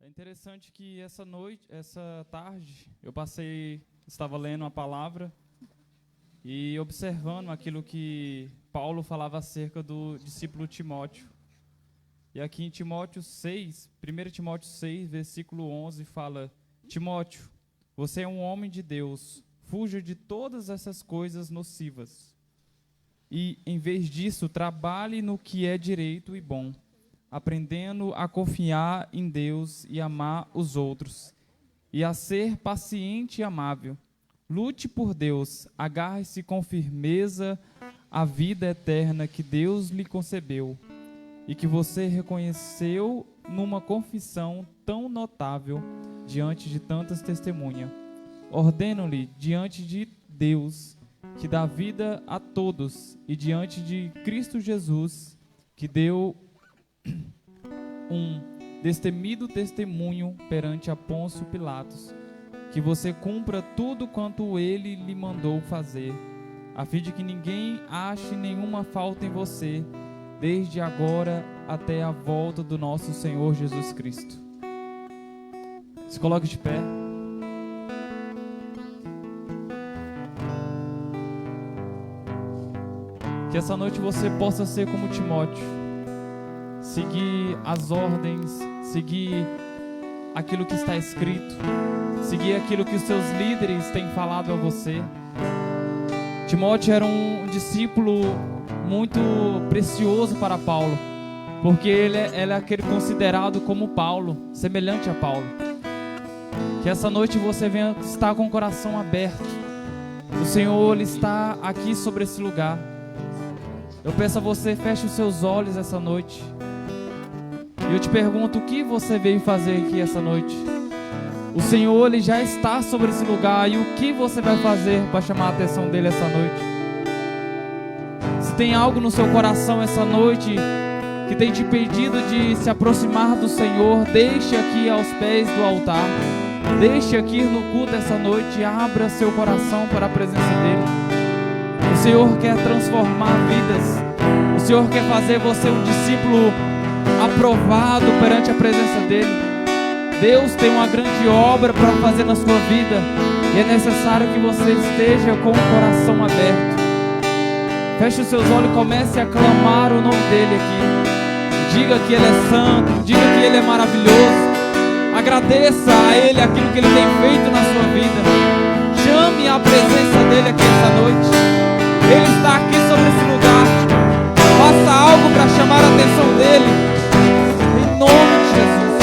interessante que essa tarde, estava lendo a palavra e observando aquilo que Paulo falava acerca do discípulo Timóteo. E aqui em Timóteo 6, 1 Timóteo 6, versículo 11, fala: Timóteo, você é um homem de Deus, fuja de todas essas coisas nocivas. E, em vez disso, trabalhe no que é direito e bom, aprendendo a confiar em Deus e amar os outros, e a ser paciente e amável. Lute por Deus, agarre-se com firmeza à vida eterna que Deus lhe concebeu, e que você reconheceu numa confissão tão notável diante de tantas testemunhas. Ordeno-lhe diante de Deus, que dá vida a todos, e diante de Cristo Jesus, que deu um destemido testemunho perante a Pôncio Pilatos, que você cumpra tudo quanto ele lhe mandou fazer, a fim de que ninguém ache nenhuma falta em você, desde agora até a volta do nosso Senhor Jesus Cristo. Se coloque de pé. Que essa noite você possa ser como Timóteo, seguir as ordens, seguir aquilo que está escrito, seguir aquilo que os seus líderes têm falado a você. Timóteo era um discípulo muito precioso para Paulo, porque ele é aquele considerado como Paulo, semelhante a Paulo. Que essa noite você venha estar com o coração aberto. O Senhor, Ele está aqui sobre esse lugar. Eu peço a você, feche os seus olhos essa noite. E eu te pergunto, o que você veio fazer aqui essa noite? O Senhor, Ele já está sobre esse lugar. E o que você vai fazer para chamar a atenção dEle essa noite? Se tem algo no seu coração essa noite que tem te impedido de se aproximar do Senhor, deixe aqui aos pés do altar. Deixe aqui no culto essa noite. Abra seu coração para a presença dEle. O Senhor quer transformar vidas. O Senhor quer fazer você um discípulo aprovado perante a presença dEle. Deus tem uma grande obra para fazer na sua vida, e é necessário que você esteja com o coração aberto. Feche os seus olhos e comece a clamar o nome dEle aqui. Diga que Ele é santo, diga que Ele é maravilhoso. Agradeça a Ele aquilo que Ele tem feito na sua vida. Chame a presença dEle aqui essa noite. Ele está aqui sobre esse lugar. Faça algo para chamar a atenção dEle. Em nome de Jesus.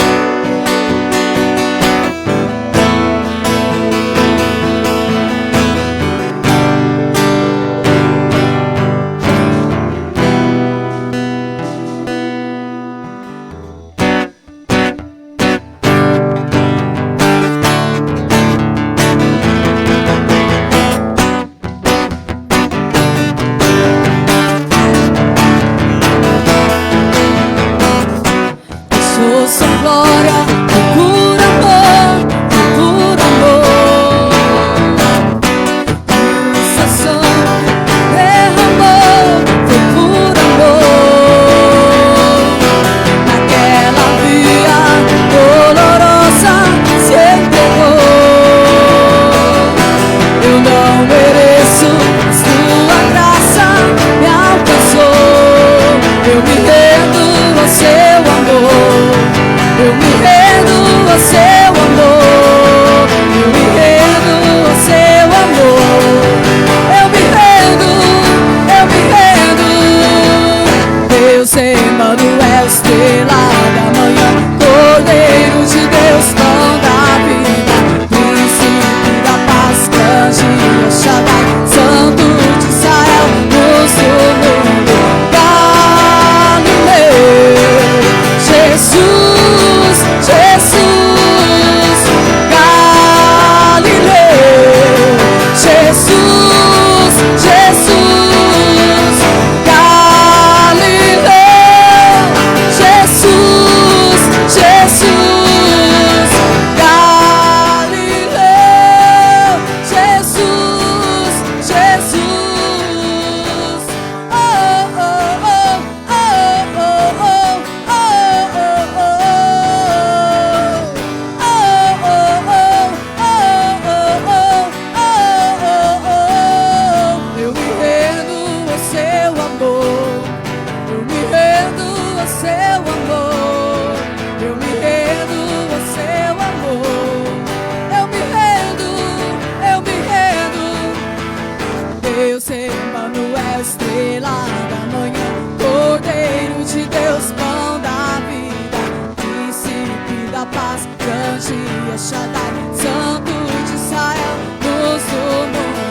você, Emmanuel, estrela da manhã, Cordeiro de Deus, pão da vida, príncipe da paz, grande El Shaddai, Santo de Israel, luz do mundo,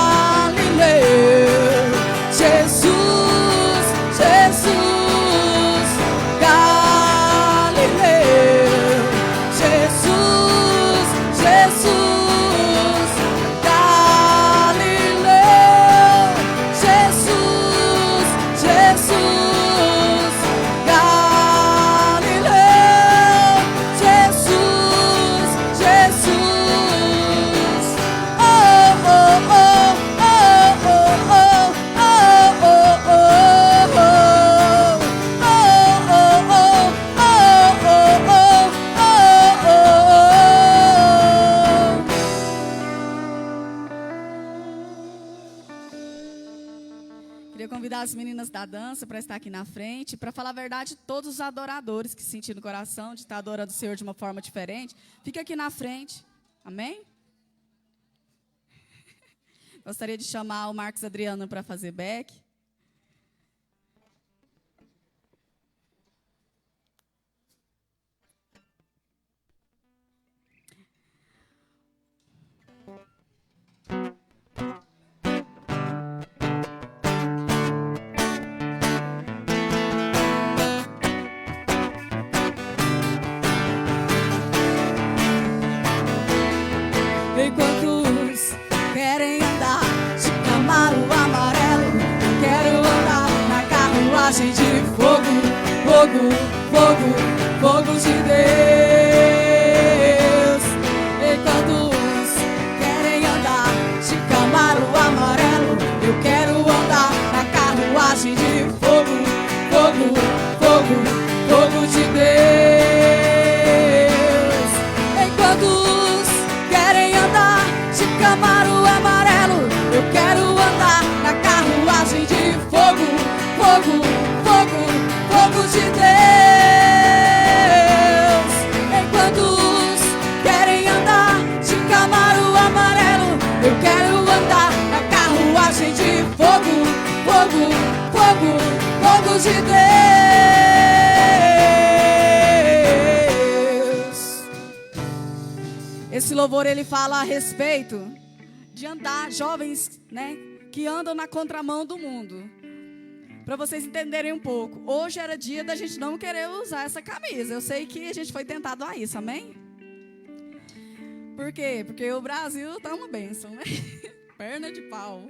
Galileu, Jesus, Jesus, Galileu, Jesus, Jesus, Galileu, Jesus, Jesus, Galileu, Jesus, Jesus, oh, oh, oh, oh, oh, oh, oh, oh, oh, Queria convidar as meninas da dança para estar aqui na frente. Para falar a verdade, todos os adoradores que sentiram no coração de estar adorando o Senhor de uma forma diferente, fica aqui na frente. Amém? Gostaria de chamar o Marcos Adriano para fazer back. Enquanto querem andar de Camaro amarelo, eu quero andar na carruagem de fogo, fogo, fogo, fogo de Deus. Enquanto querem andar de Camaro amarelo, eu quero andar na carruagem de fogo, fogo, fogo, fogo de Deus. Enquanto querem andar de Camaro amarelo, eu quero andar na carruagem de fogo, fogo, fogo, fogo de Deus. Enquanto querem andar de Camaro amarelo, eu quero andar na carruagem de fogo, fogo, fogo, fogo de Deus. Esse louvor ele fala a respeito de andar, jovens, né, que andam na contramão do mundo. Para vocês entenderem um pouco, hoje era dia da gente não querer usar essa camisa. Eu sei que a gente foi tentado a isso, amém? Por quê? Porque o Brasil tá uma bênção, né? Perna de pau.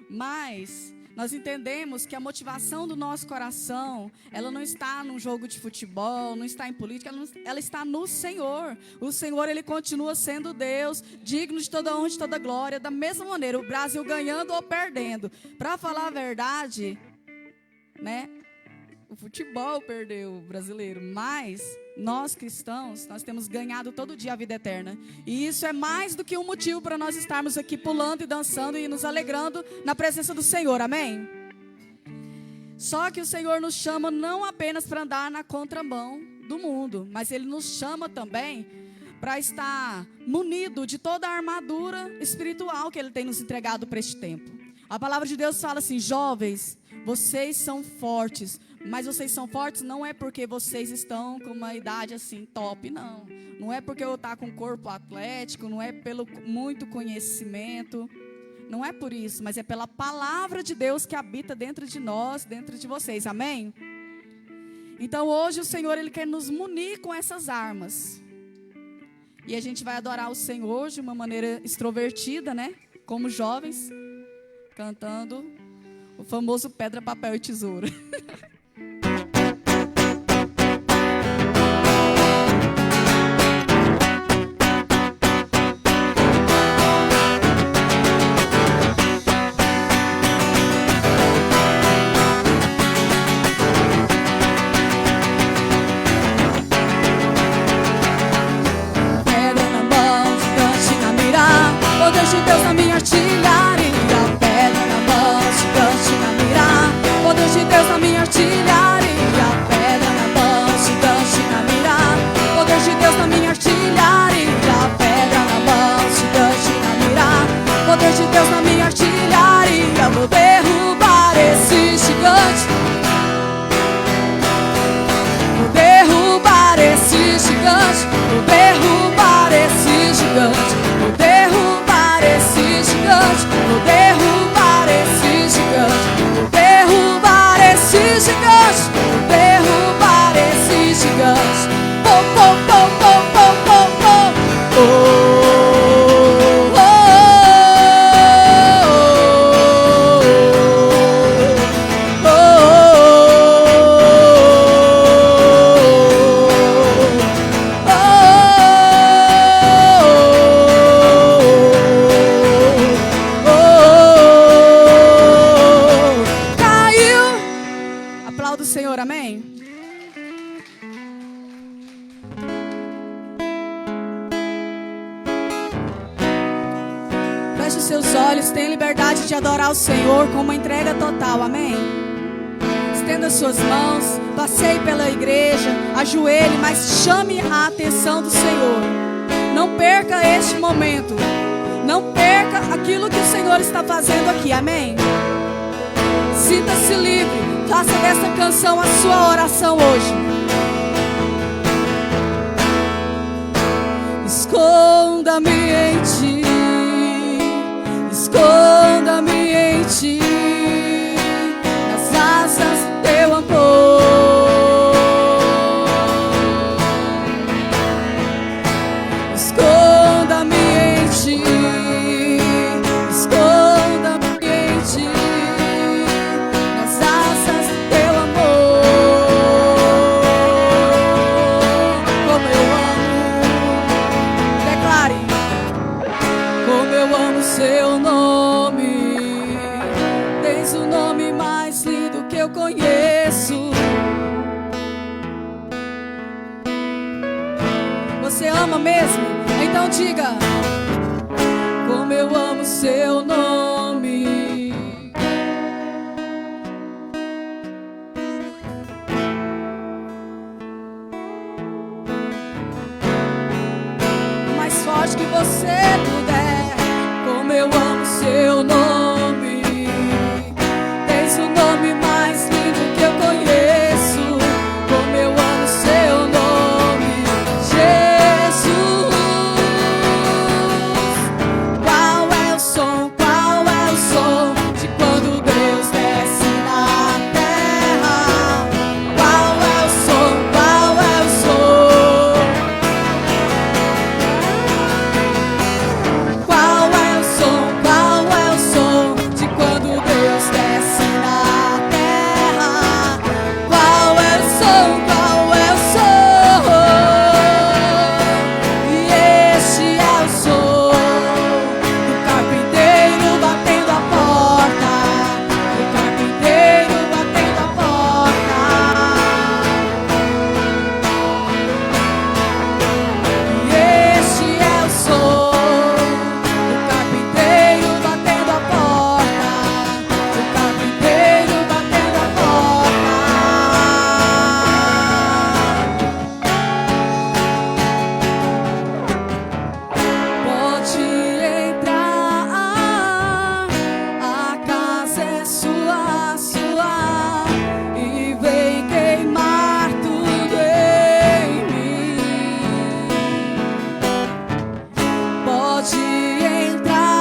Mas nós entendemos que a motivação do nosso coração, ela não está num jogo de futebol, não está em política, ela está no Senhor. O Senhor, ele continua sendo Deus, digno de toda honra e de toda glória. Da mesma maneira, o Brasil ganhando ou perdendo. Para falar a verdade, né? O futebol perdeu o brasileiro, mas nós cristãos, nós temos ganhado todo dia a vida eterna. E isso é mais do que um motivo para nós estarmos aqui pulando e dançando e nos alegrando na presença do Senhor, amém? Só que o Senhor nos chama não apenas para andar na contramão do mundo, mas Ele nos chama também para estar munido de toda a armadura espiritual que Ele tem nos entregado para este tempo. A palavra de Deus fala assim: jovens, vocês são fortes. Mas vocês são fortes não é porque vocês estão com uma idade assim top, não. Não é porque eu estou com um corpo atlético, não é pelo muito conhecimento. Não é por isso, mas é pela palavra de Deus que habita dentro de nós, dentro de vocês, amém? Então hoje o Senhor, Ele quer nos munir com essas armas. E a gente vai adorar o Senhor de uma maneira extrovertida, né? Como jovens, cantando o famoso pedra, papel e tesoura. De Deus na minha artilharia, pedra na mão, gigante na mira. Poder de Deus na minha artilharia, pedra na mão, gigante na mira. Poder de Deus na minha artilharia, pedra na mão, gigante na mira. Poder de Deus na minha artilharia. olhos, tem liberdade de adorar o Senhor com uma entrega total, amém? Estenda suas mãos, passeie pela igreja, ajoelhe, mas chame a atenção do Senhor. Não perca este momento, não perca aquilo que o Senhor está fazendo aqui, amém? Sinta-se livre, faça desta canção a sua oração hoje. Esconda-me em ti, esconda-me em ti, nas asas do teu amor. Esconda-me em ti, esconda-me em ti, nas asas do teu amor. Como eu amo, declare, como eu amo seu nome. Tens o nome mais lindo que eu conheço. Você ama mesmo? Então diga, como eu amo seu nome. O mais forte que você puder. Como eu amo seu nome. Tens o nome mais lindo que eu conheço. Como eu amo seu nome, Jesus. Qual é o som de quando Deus desce na terra? Qual é o som? Qual é o som de quando Deus desce na terra? Qual é o som? E este é o som do carpinteiro batendo a porta, do carpinteiro batendo a porta. E este é o som do carpinteiro batendo a porta, do carpinteiro batendo a porta. Pode entrar, a casa é sua, e vem queimar tudo em mim. Pode entrar,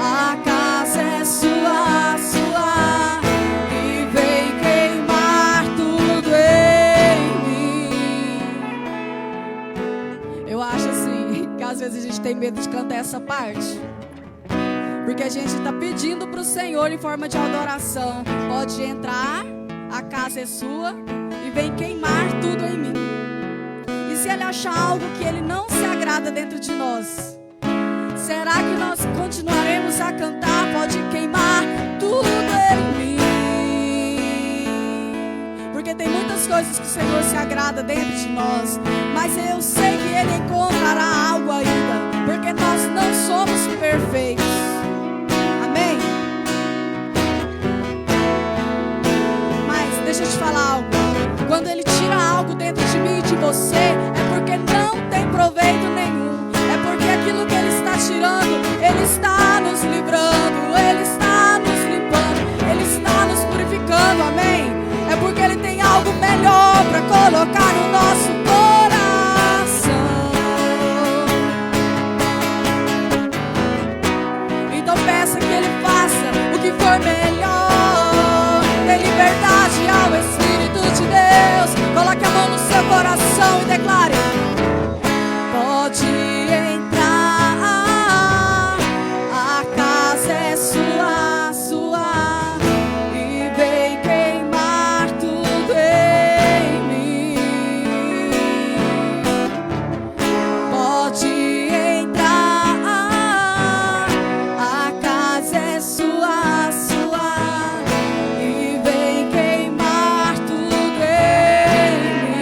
a casa é sua, e vem queimar tudo em mim. Eu acho assim, que às vezes a gente tem medo de cantar essa parte, porque a gente está pedindo para o Senhor em forma de adoração. Pode entrar, a casa é sua, e vem queimar tudo em mim. E se Ele achar algo que Ele não se agrada dentro de nós, será que nós continuaremos a cantar? Pode queimar tudo em mim. Porque tem muitas coisas que o Senhor se agrada dentro de nós, mas eu sei que Ele encontrará algo ainda, porque nós não somos perfeitos. Amém? Mas deixa eu te falar algo. Quando Ele tira algo dentro de mim e de você, é porque não tem proveito nenhum. É porque aquilo que Ele está tirando, Ele está nos livrando, Ele está nos limpando, Ele está nos purificando, amém? É porque Ele tem algo melhor para colocar no nosso coração. Então peça que Ele faça o que for melhor. Dê liberdade ao Espírito de Deus. Coloque a mão no seu coração e declare: pode entrar, a casa é sua, e vem queimar tudo em mim. Pode entrar, a casa é sua, e vem queimar tudo em mim.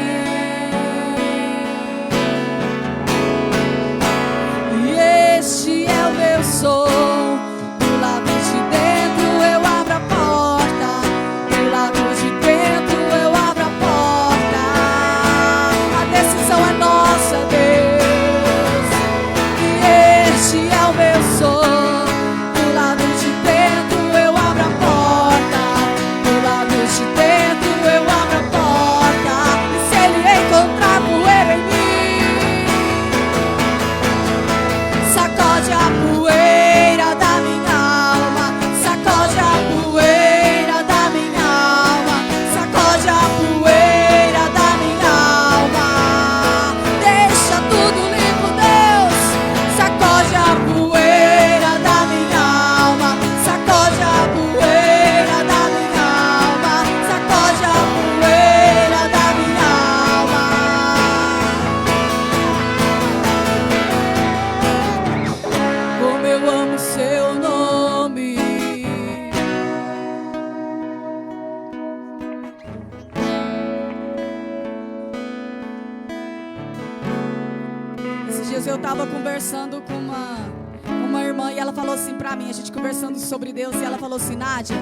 dias eu estava conversando com uma irmã e ela falou assim pra mim, a gente conversando sobre Deus, e ela falou assim: Nádia,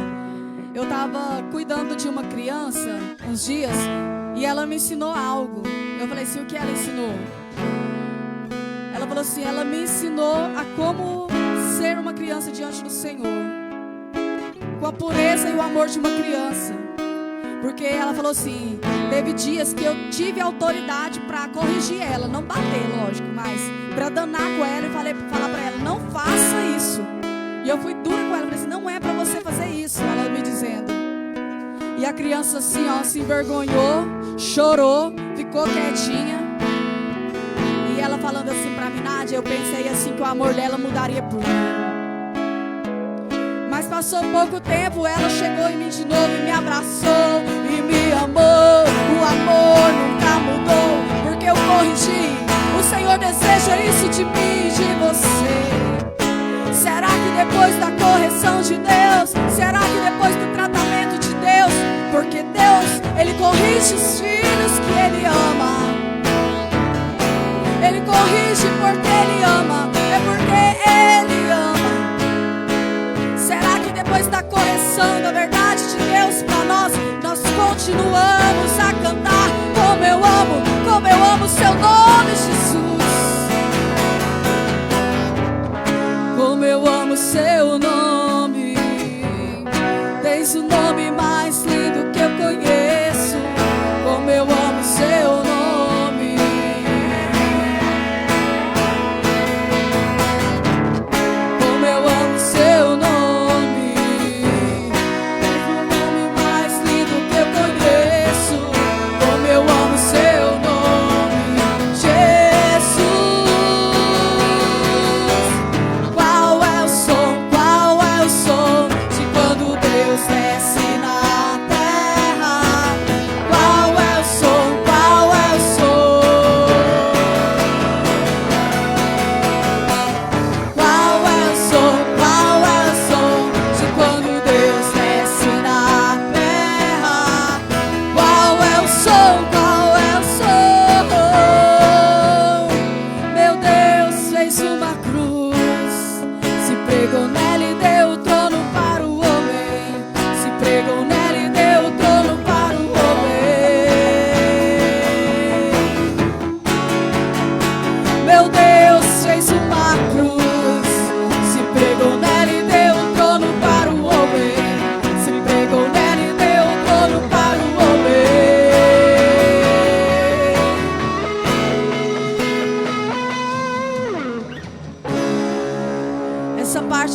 eu estava cuidando de uma criança uns dias e ela me ensinou algo. Eu falei assim: o que ela ensinou? Ela falou assim: ela me ensinou a como ser uma criança diante do Senhor, com a pureza e o amor de uma criança. Porque ela falou assim, teve dias que eu tive autoridade para corrigir ela, não bater, lógico, mas para danar com ela e falar para ela: não faça isso. E eu fui dura com ela, falei assim: não é para você fazer isso, ela me dizendo. E a criança assim, ó, se envergonhou, chorou, ficou quietinha. E ela falando assim para mim: Nádia, eu pensei assim que o amor dela mudaria por mim. Mas passou pouco tempo, ela chegou em mim de novo e me abraçou e me amou. O amor nunca mudou, porque eu corrigi. O Senhor deseja isso de mim e de você. Será que depois da correção de Deus? Será que depois do tratamento de Deus? Porque Deus, Ele corrige os filhos que Ele ama. Ele corrige porque Ele ama, é porque Ele ama. Será que depois da correção da verdade de Deus para nós continuamos a cantar: como eu amo seu nome, Jesus. Como eu amo seu nome. Tens o nome mais lindo que eu conheço. Como eu amo seu nome.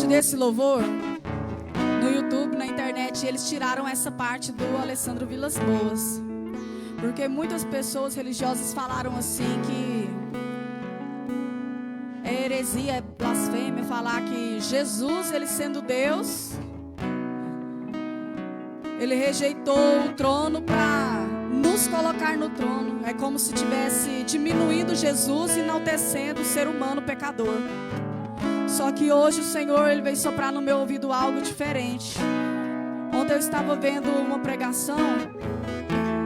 Esse louvor no YouTube, na internet, eles tiraram essa parte do Alessandro Vilas Boas, porque muitas pessoas religiosas falaram assim que é heresia, é blasfêmia falar que Jesus, ele sendo Deus, ele rejeitou o trono para nos colocar no trono. É como se tivesse diminuindo Jesus e enaltecendo o ser humano pecador. Só que hoje o Senhor, Ele veio soprar no meu ouvido algo diferente. Ontem eu estava vendo uma pregação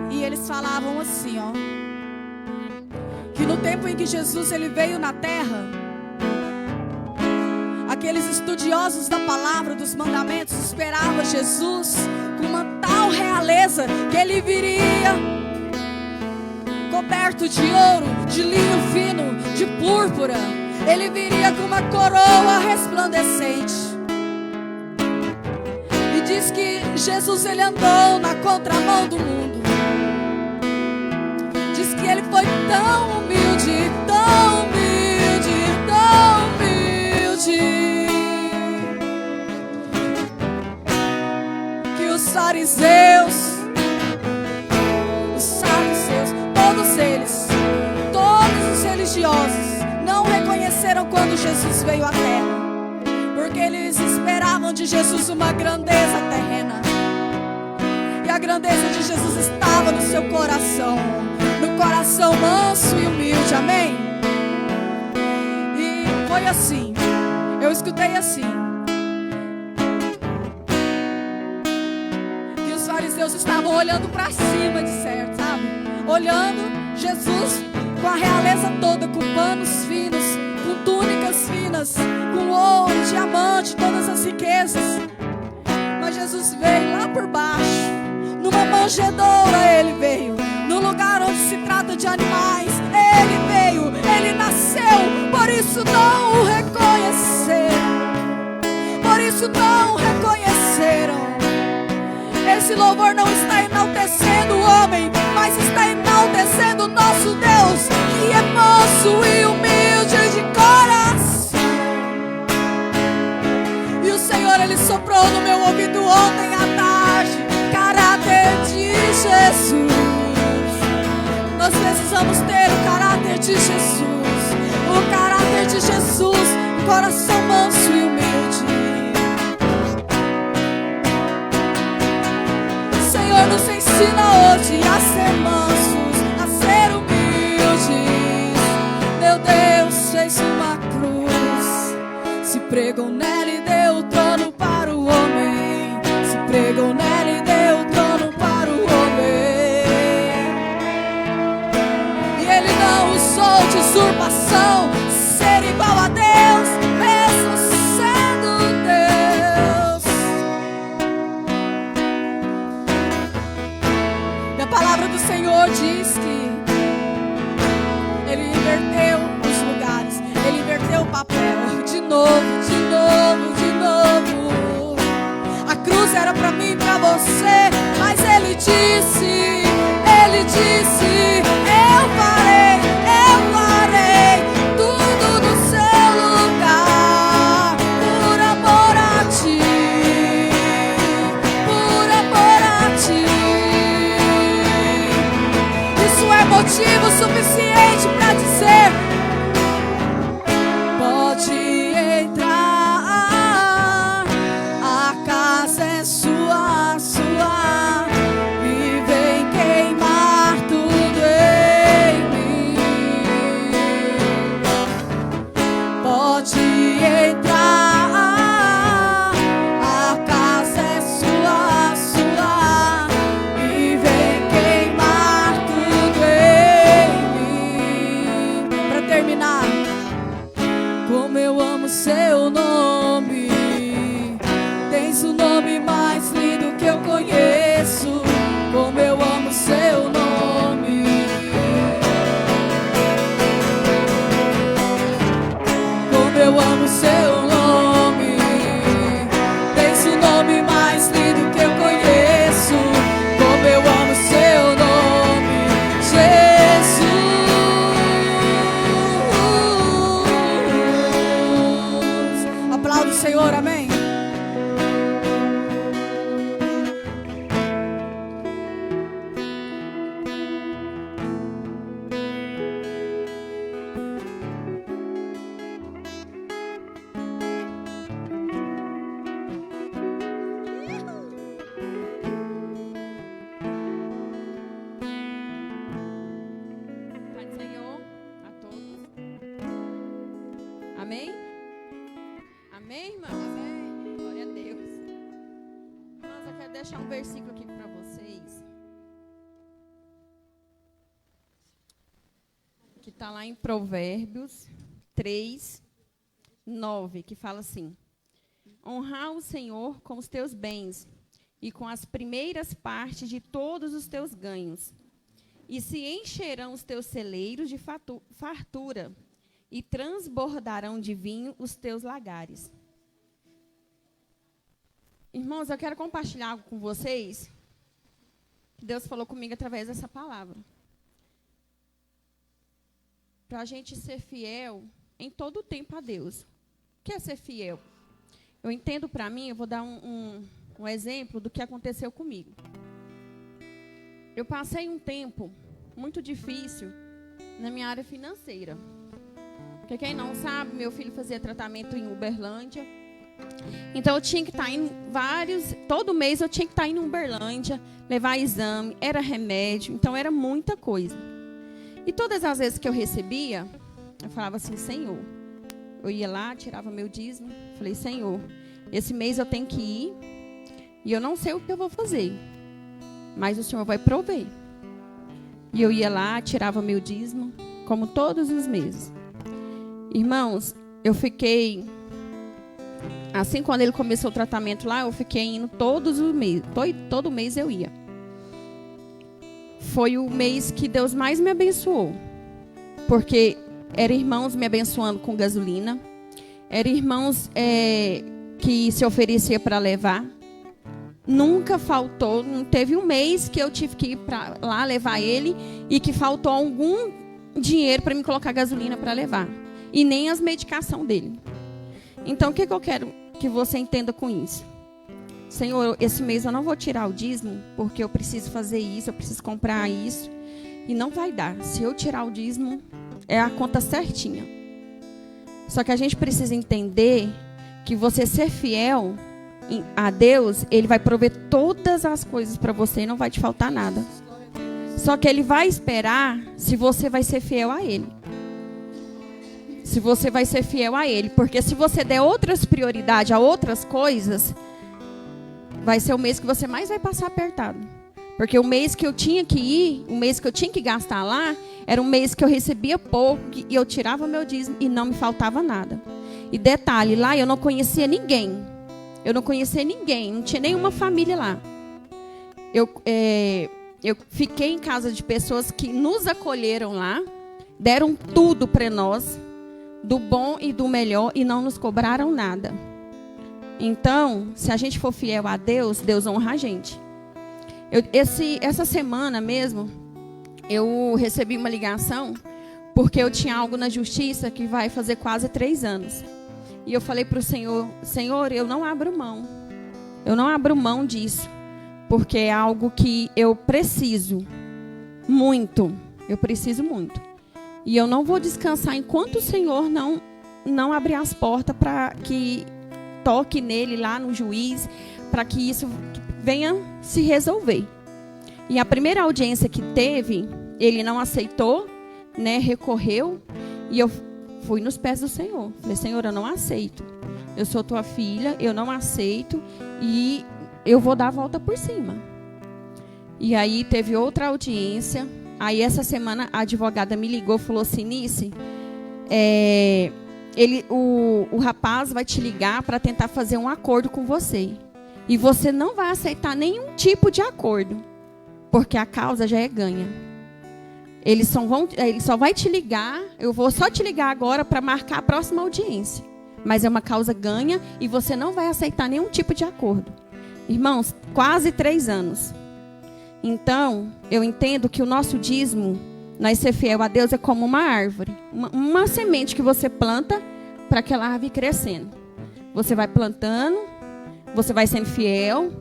e eles falavam assim, ó, que no tempo em que Jesus ele veio na terra, aqueles estudiosos da palavra, dos mandamentos, esperavam Jesus com uma tal realeza que Ele viria coberto de ouro, de linho fino, de púrpura. Ele viria com uma coroa resplandecente. E diz que Jesus, ele andou na contramão do mundo. Diz que ele foi tão humilde, tão humilde, tão humilde, que os fariseus, todos os religiosos não reconheceram quando Jesus veio à terra, porque eles esperavam de Jesus uma grandeza terrena. E a grandeza de Jesus estava no seu coração, no coração manso e humilde, amém? E foi assim, eu escutei assim, que os fariseus estavam olhando para cima, de certo, sabe? Olhando Jesus com a realeza toda, com panos finos, coroas, com ouro, diamante, todas as riquezas. Mas Jesus veio lá por baixo, numa manjedoura ele veio, no lugar onde se trata de animais. Ele veio, ele nasceu, por isso não o reconheceram. Por isso não o reconheceram. Esse louvor não está enaltecendo o homem, mas está enaltecendo o nosso Deus, que é manso e humilde de coração. E o Senhor, Ele soprou no meu ouvido ontem à tarde: caráter de Jesus. Nós precisamos ter o caráter de Jesus. O caráter de Jesus, um coração manso e humilde. Senhor, nos ensina hoje a ser mansos, a ser humildes. Meu Deus fez uma cruz, se pregou nela e deu o trono para o homem. Se pregou nela e deu o trono para o homem. E Ele não usou de usurpação, ser igual a Deus, mesmo sendo Deus. E a palavra do Senhor diz que Ele inverteu os lugares, Ele inverteu o papel, de novo, de novo, de novo. A cruz era para mim e para você, mas Ele disse, eu farei tudo no seu lugar, por amor a ti, por amor a ti. Isso é motivo suficiente para dizer: pode entrar, a casa é sua, e vem queimar tudo em mim. Pode entrar, a casa é sua, e vem queimar tudo em mim. Para terminar, como eu amo seu nome, tens o nome mais lindo que eu conheço. Como eu amo seu nome, como eu amo seu nome, tens o nome mais lindo que eu conheço. Como eu amo seu nome, Jesus. Aplauda o Senhor, amém. Pai do Senhor a todos. Amém? Amém, irmãos? Amém. Glória a Deus. Irmãos, eu quero deixar um versículo aqui para vocês, que está lá em Provérbios 3:9, que fala assim: honrar o Senhor com os teus bens e com as primeiras partes de todos os teus ganhos, e se encherão os teus celeiros de fartura, e transbordarão de vinho os teus lagares. Irmãos, eu quero compartilhar algo com vocês que Deus falou comigo através dessa palavra. Para a gente ser fiel em todo o tempo a Deus. O que é ser fiel? Eu entendo para mim, eu vou dar um exemplo do que aconteceu comigo. Eu passei um tempo muito difícil na minha área financeira. Porque quem não sabe, meu filho fazia tratamento em Uberlândia. Então eu tinha que estar indo todo mês eu tinha que estar indo em Uberlândia, levar exame, era remédio, então era muita coisa. E todas as vezes que eu recebia, eu falava assim: Senhor, eu ia lá, tirava meu dízimo, falei: Senhor, esse mês eu tenho que ir, e eu não sei o que eu vou fazer, mas o Senhor vai prover. E eu ia lá, tirava meu dízimo, como todos os meses. Irmãos, eu fiquei... Assim, quando ele começou o tratamento lá, eu fiquei indo todos os meses. Todo mês eu ia. Foi o mês que Deus mais me abençoou. Porque eram irmãos me abençoando com gasolina. Eram irmãos que se oferecia para levar. Nunca faltou. Não teve um mês que eu tive que ir para lá levar ele e que faltou algum dinheiro para me colocar gasolina para levar. E nem as medicações dele. Então, o que eu quero que você entenda com isso? Senhor, esse mês eu não vou tirar o dízimo, porque eu preciso fazer isso, eu preciso comprar isso. E não vai dar. Se eu tirar o dízimo, é a conta certinha. Só que a gente precisa entender que você ser fiel a Deus, Ele vai prover todas as coisas para você e não vai te faltar nada. Só que Ele vai esperar se você vai ser fiel a Ele. Se você vai ser fiel a Ele. Porque se você der outras prioridades a outras coisas, vai ser o mês que você mais vai passar apertado. Porque o mês que eu tinha que ir, o mês que eu tinha que gastar lá, era um mês que eu recebia pouco e eu tirava meu dízimo e não me faltava nada. E detalhe, lá eu não conhecia ninguém. Eu não conhecia ninguém, não tinha nenhuma família lá. Eu fiquei em casa de pessoas que nos acolheram lá, deram tudo para nós, do bom e do melhor, e não nos cobraram nada. Então, se a gente for fiel a Deus, Deus honra a gente. Essa semana mesmo, eu recebi uma ligação, porque eu tinha algo na justiça que vai fazer quase 3 anos. E eu falei para o Senhor, Senhor, eu não abro mão. Eu não abro mão disso, porque é algo que eu preciso muito. Eu preciso muito. E eu não vou descansar enquanto o Senhor não abrir as portas para que toque nele lá no juiz, para que isso venha se resolver. E a primeira audiência que teve, ele não aceitou, né, recorreu, e eu fui nos pés do Senhor. Falei, Senhor, eu não aceito. Eu sou tua filha, eu não aceito, e eu vou dar a volta por cima. E aí teve outra audiência. Aí essa semana a advogada me ligou e falou assim, Nice, o rapaz vai te ligar para tentar fazer um acordo com você. E você não vai aceitar nenhum tipo de acordo, porque a causa já é ganha. Ele só vai te ligar, eu vou só te ligar agora para marcar a próxima audiência. Mas é uma causa ganha e você não vai aceitar nenhum tipo de acordo. Irmãos, quase 3 anos. Então, eu entendo que o nosso dízimo, nós ser fiel a Deus, é como uma árvore. Uma semente que você planta para aquela árvore crescendo. Você vai plantando, você vai sendo fiel.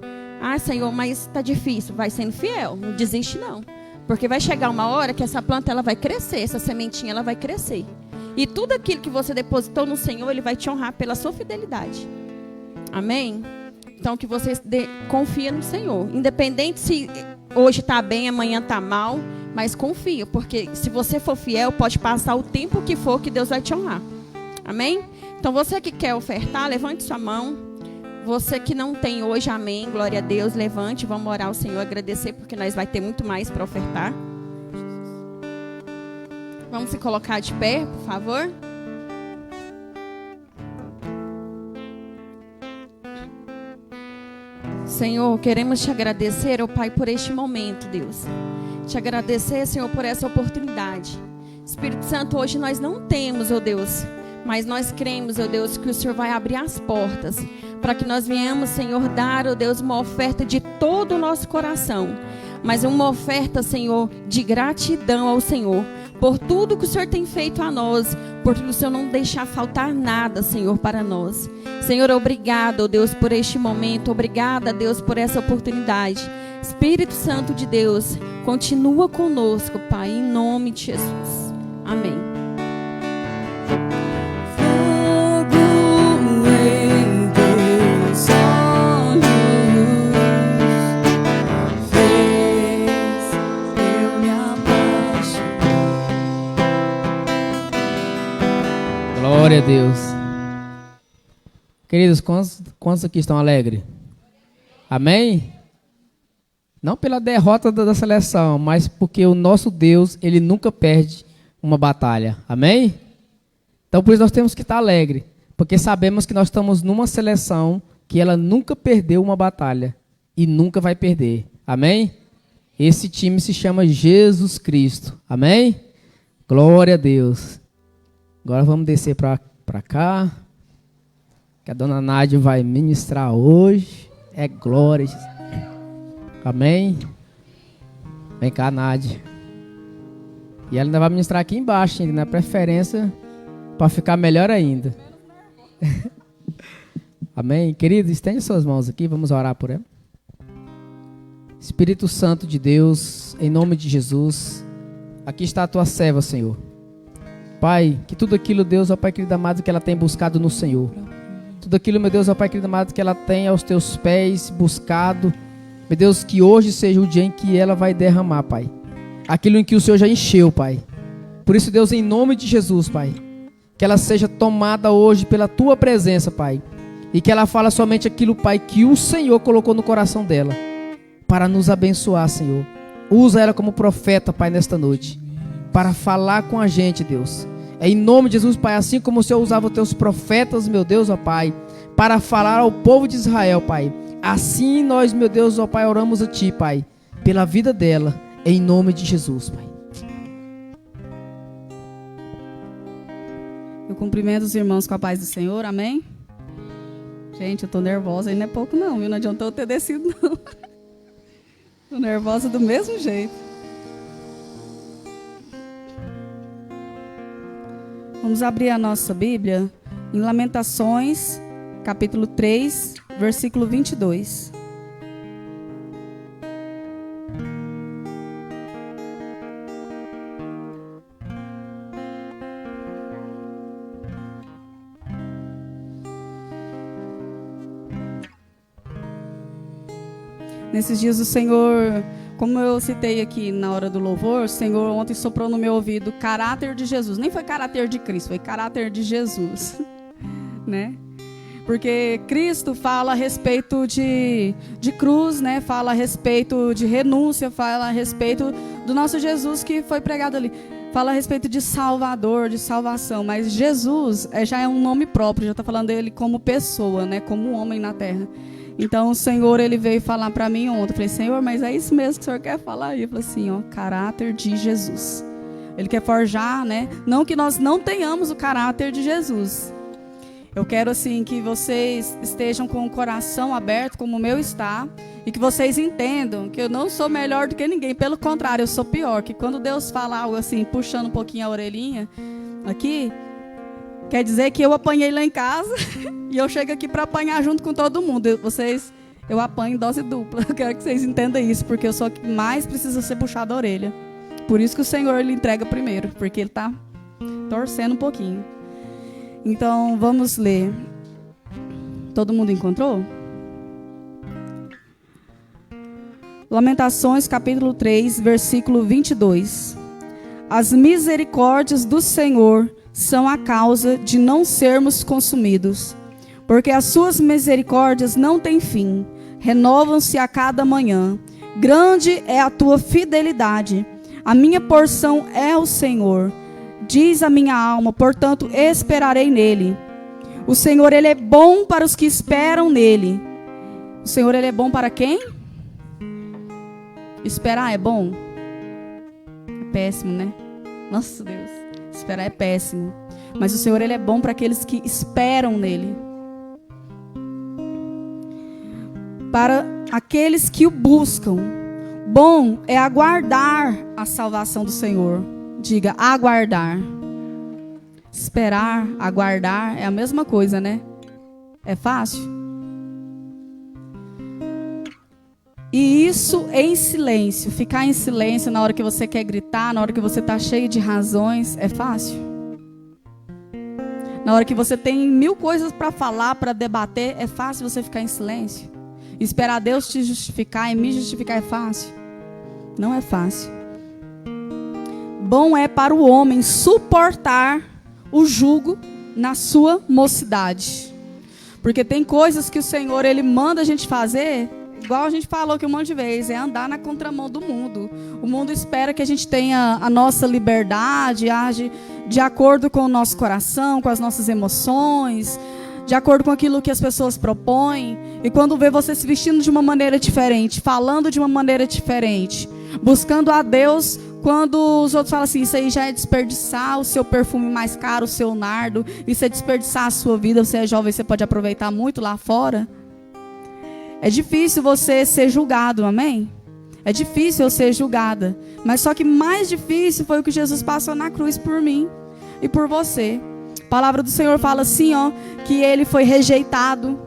Ah, Senhor, mas está difícil. Vai sendo fiel, não desiste não. Porque vai chegar uma hora que essa planta ela vai crescer, essa sementinha ela vai crescer. E tudo aquilo que você depositou no Senhor, Ele vai te honrar pela sua fidelidade. Amém? Então, que você confia no Senhor. Independente se hoje está bem, amanhã está mal, mas confia. Porque se você for fiel, pode passar o tempo que for que Deus vai te honrar. Amém? Então, você que quer ofertar, levante sua mão. Você que não tem hoje, amém, glória a Deus, levante, vamos orar ao Senhor, agradecer, porque nós vai ter muito mais para ofertar. Vamos se colocar de pé, por favor. Senhor, queremos te agradecer, ó Pai, por este momento, Deus. Te agradecer, Senhor, por essa oportunidade. Espírito Santo, hoje nós não temos, ó Deus, mas nós cremos, ó Deus, que o Senhor vai abrir as portas para que nós venhamos, Senhor, dar, ó Deus, uma oferta de todo o nosso coração. Mas uma oferta, Senhor, de gratidão ao Senhor. Por tudo que o Senhor tem feito a nós. Por tudo que o Senhor não deixar faltar nada, Senhor, para nós. Senhor, obrigado, ó Deus, por este momento. Obrigada, Deus, por essa oportunidade. Espírito Santo de Deus, continua conosco, Pai, em nome de Jesus. Amém. Glória a Deus. Queridos, quantos aqui estão alegres? Amém? Não pela derrota da seleção, mas porque o nosso Deus, Ele nunca perde uma batalha. Amém? Então, por isso nós temos que estar alegre, porque sabemos que nós estamos numa seleção que ela nunca perdeu uma batalha e nunca vai perder. Amém? Esse time se chama Jesus Cristo. Amém? Glória a Deus. Agora vamos descer para cá, que a dona Nádia vai ministrar hoje. É glória. Amém? Vem cá, Nádia. E ela ainda vai ministrar aqui embaixo, ainda, na preferência, para ficar melhor ainda. Amém? Querido, estende suas mãos aqui, vamos orar por ela. Espírito Santo de Deus, em nome de Jesus, aqui está a tua serva, Senhor. Pai, que tudo aquilo, Deus, ó Pai querido amado, que ela tem buscado no Senhor. Tudo aquilo, meu Deus, ó Pai querido amado, que ela tem aos teus pés buscado. Meu Deus, que hoje seja o dia em que ela vai derramar, Pai. Aquilo em que o Senhor já encheu, Pai. Por isso, Deus, em nome de Jesus, Pai, que ela seja tomada hoje pela tua presença, Pai. E que ela fale somente aquilo, Pai, que o Senhor colocou no coração dela, para nos abençoar, Senhor. Usa ela como profeta, Pai, nesta noite, para falar com a gente, Deus. É em nome de Jesus, Pai, assim como o Senhor usava os teus profetas, meu Deus, ó Pai, para falar ao povo de Israel, Pai. Assim nós, meu Deus, ó Pai, oramos a Ti, Pai, pela vida dela, em nome de Jesus, Pai. Eu cumprimento os irmãos com a paz do Senhor, amém? Gente, eu tô nervosa, aí não é pouco não, viu? Não adiantou eu ter descido, não. Tô nervosa do mesmo jeito. Vamos abrir a nossa Bíblia em Lamentações, capítulo 3, versículo 22. Nesses dias o Senhor, como eu citei aqui na hora do louvor, o Senhor ontem soprou no meu ouvido caráter de Jesus. Nem foi caráter de Cristo, foi caráter de Jesus, né? Porque Cristo fala a respeito de cruz, né? Fala a respeito de renúncia, fala a respeito do nosso Jesus que foi pregado ali. Fala a respeito de Salvador, de salvação. Mas Jesus já é um nome próprio, já está falando dele como pessoa, né? Como homem na terra. Então o Senhor, ele veio falar para mim ontem. Eu falei, Senhor, mas é isso mesmo que o Senhor quer falar? E eu falei assim, ó, caráter de Jesus. Ele quer forjar, né? Não que nós não tenhamos o caráter de Jesus. Eu quero, assim, que vocês estejam com o coração aberto, como o meu está, e que vocês entendam que eu não sou melhor do que ninguém. Pelo contrário, eu sou pior. Que quando Deus fala algo assim, puxando um pouquinho a orelhinha aqui, quer dizer que eu apanhei lá em casa e eu chego aqui para apanhar junto com todo mundo. Eu apanho em dose dupla. Eu quero que vocês entendam isso, porque eu sou a que mais precisa ser puxada a orelha. Por isso que o Senhor, ele entrega primeiro, porque ele está torcendo um pouquinho. Então, vamos ler. Todo mundo encontrou? Lamentações, capítulo 3, versículo 22. As misericórdias do Senhor são a causa de não sermos consumidos, porque as suas misericórdias não têm fim, renovam-se a cada manhã. Grande é a tua fidelidade. A minha porção é o Senhor. Diz a minha alma, portanto esperarei nele. O Senhor, ele é bom para os que esperam nele. O Senhor, ele é bom para quem? Esperar é bom? É péssimo, né? Nossa Deus, esperar é péssimo. Mas o Senhor, ele é bom para aqueles que esperam nele. Para aqueles que o buscam. Bom é aguardar a salvação do Senhor. Diga, aguardar. Esperar, aguardar, é a mesma coisa, né? É fácil? E isso em silêncio. Ficar em silêncio na hora que você quer gritar, na hora que você está cheio de razões, é fácil? Na hora que você tem 1000 coisas para falar, para debater, é fácil você ficar em silêncio? Esperar Deus te justificar e me justificar é fácil? Não é fácil. Bom é para o homem suportar o jugo na sua mocidade. Porque tem coisas que o Senhor, ele manda a gente fazer igual a gente falou aqui um monte de vezes, é andar na contramão do mundo. O mundo espera que a gente tenha a nossa liberdade, age de acordo com o nosso coração, com as nossas emoções, de acordo com aquilo que as pessoas propõem. E quando vê você se vestindo de uma maneira diferente, falando de uma maneira diferente, buscando a Deus, quando os outros falam assim, isso aí já é desperdiçar o seu perfume mais caro, o seu nardo, isso é desperdiçar a sua vida, você é jovem, você pode aproveitar muito lá fora. É difícil você ser julgado, amém? É difícil eu ser julgada, mas só que mais difícil foi o que Jesus passou na cruz por mim e por você. A palavra do Senhor fala assim, ó, que ele foi rejeitado.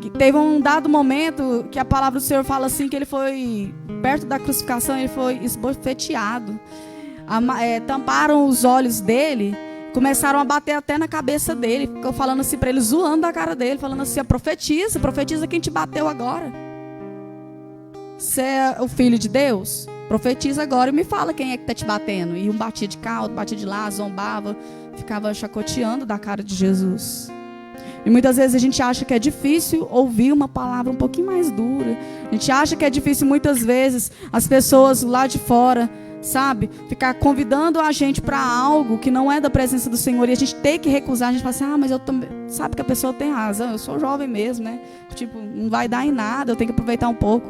Que teve um dado momento que a palavra do Senhor fala assim, que ele foi, perto da crucificação, ele foi esbofeteado. Tamparam os olhos dele, começaram a bater até na cabeça dele. Ficou falando assim para ele, zoando a cara dele, falando assim, profetiza quem te bateu agora. Você é o filho de Deus? Profetiza agora e me fala quem é que está te batendo. E um batia de cá, outro batia de lá, zombava, ficava chacoteando da cara de Jesus. E muitas vezes a gente acha que é difícil ouvir uma palavra um pouquinho mais dura. A gente acha que é difícil muitas vezes as pessoas lá de fora, sabe, ficar convidando a gente para algo que não é da presença do Senhor. E a gente tem que recusar. A gente fala assim, mas eu também... Sabe que a pessoa tem razão, eu sou jovem mesmo, né? Tipo, não vai dar em nada, eu tenho que aproveitar um pouco.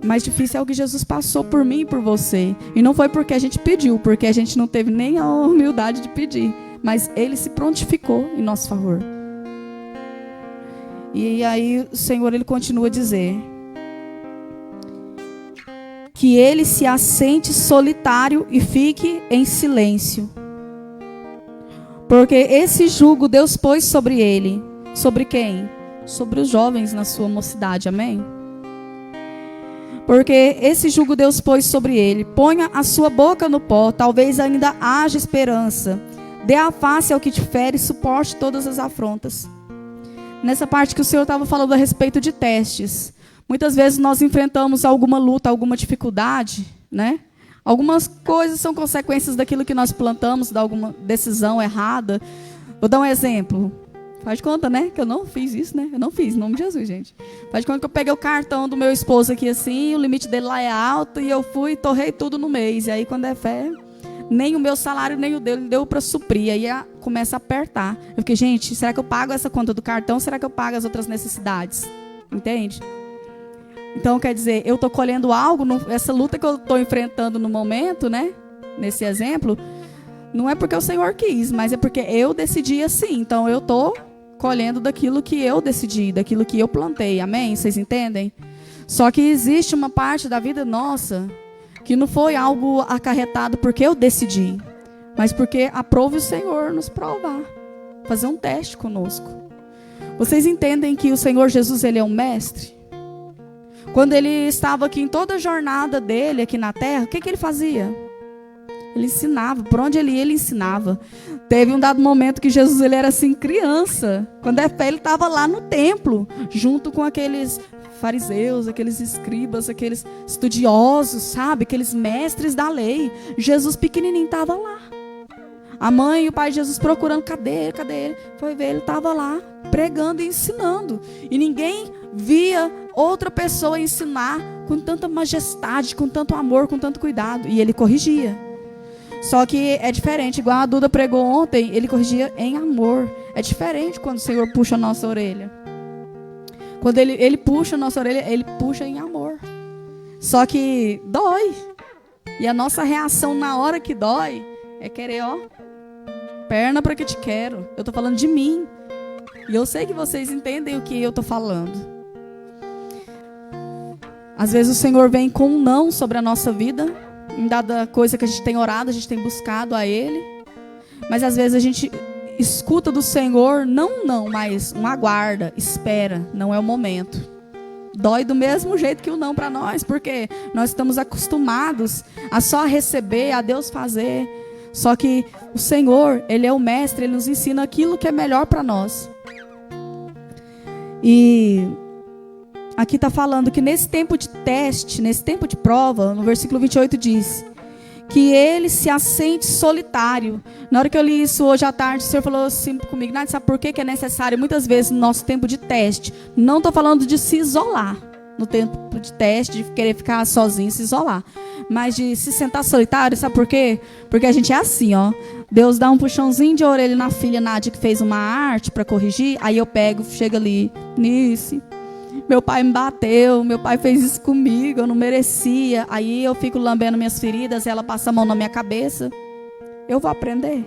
Mais difícil é o que Jesus passou por mim e por você. E não foi porque a gente pediu, porque a gente não teve nem a humildade de pedir. Mas Ele se prontificou em nosso favor. E aí o Senhor, Ele continua a dizer que Ele se assente solitário e fique em silêncio. Porque esse jugo Deus pôs sobre Ele. Sobre quem? Sobre os jovens na sua mocidade, amém? Porque esse jugo Deus pôs sobre ele. Ponha a sua boca no pó, talvez ainda haja esperança. Dê a face ao que te fere e suporte todas as afrontas. Nessa parte que o Senhor estava falando a respeito de testes. Muitas vezes nós enfrentamos alguma luta, alguma dificuldade, né? Algumas coisas são consequências daquilo que nós plantamos, de alguma decisão errada. Vou dar um exemplo. Faz de conta, né? Que eu não fiz isso, né? Eu não fiz, em nome de Jesus, gente. Faz de conta que eu peguei o cartão do meu esposo aqui assim, o limite dele lá é alto, e eu fui e torrei tudo no mês. E aí, quando é fé, nem o meu salário, nem o dele deu para suprir. Aí começa a apertar. Eu fiquei, gente, será que eu pago essa conta do cartão? Será que eu pago as outras necessidades? Entende? Então, quer dizer, eu estou colhendo algo, essa luta que eu estou enfrentando no momento, né? Nesse exemplo, não é porque o Senhor quis, mas é porque eu decidi assim. Então, eu estou colhendo daquilo que eu decidi, daquilo que eu plantei, amém? Vocês entendem? Só que existe uma parte da vida nossa que não foi algo acarretado porque eu decidi, mas porque aprove o Senhor nos provar, fazer um teste conosco. Vocês entendem que o Senhor Jesus, Ele é um mestre? Quando Ele estava aqui em toda a jornada dele aqui na terra, o que Ele fazia? Ele ensinava, por onde ele ia, ele ensinava. Teve um dado momento que Jesus, ele era assim, criança. Quando é fé, ele estava lá no templo, junto com aqueles fariseus, aqueles escribas, aqueles estudiosos, sabe? Aqueles mestres da lei. Jesus pequenininho estava lá. A mãe e o pai de Jesus procurando, cadê ele? Foi ver, ele estava lá, pregando e ensinando. E ninguém via outra pessoa ensinar com tanta majestade, com tanto amor, com tanto cuidado. E ele corrigia. Só que é diferente, igual a Duda pregou ontem, ele corrigia em amor. É diferente quando o Senhor puxa a nossa orelha. Quando ele puxa a nossa orelha, ele puxa em amor. Só que dói. E a nossa reação na hora que dói é querer, ó, perna para que te quero. Eu estou falando de mim. E eu sei que vocês entendem o que eu estou falando. Às vezes o Senhor vem com um não sobre a nossa vida. Em dada coisa que a gente tem orado, a gente tem buscado a Ele. Mas às vezes a gente escuta do Senhor, não, mas um aguarda, espera, não é o momento. Dói do mesmo jeito que o não para nós, porque nós estamos acostumados a só receber, a Deus fazer. Só que o Senhor, Ele é o mestre, Ele nos ensina aquilo que é melhor para nós. E aqui está falando que nesse tempo de teste, nesse tempo de prova, no versículo 28 diz que ele se assente solitário. Na hora que eu li isso hoje à tarde, o Senhor falou assim comigo, Nath, sabe por que é necessário muitas vezes no nosso tempo de teste? Não estou falando de se isolar, no tempo de teste, de querer ficar sozinho, se isolar. Mas de se sentar solitário, sabe por quê? Porque a gente é assim, ó. Deus dá um puxãozinho de orelha na filha Nádia que fez uma arte para corrigir, aí eu pego, chego ali, Nice, meu pai me bateu, meu pai fez isso comigo, eu não merecia. Aí eu fico lambendo minhas feridas, ela passa a mão na minha cabeça. Eu vou aprender?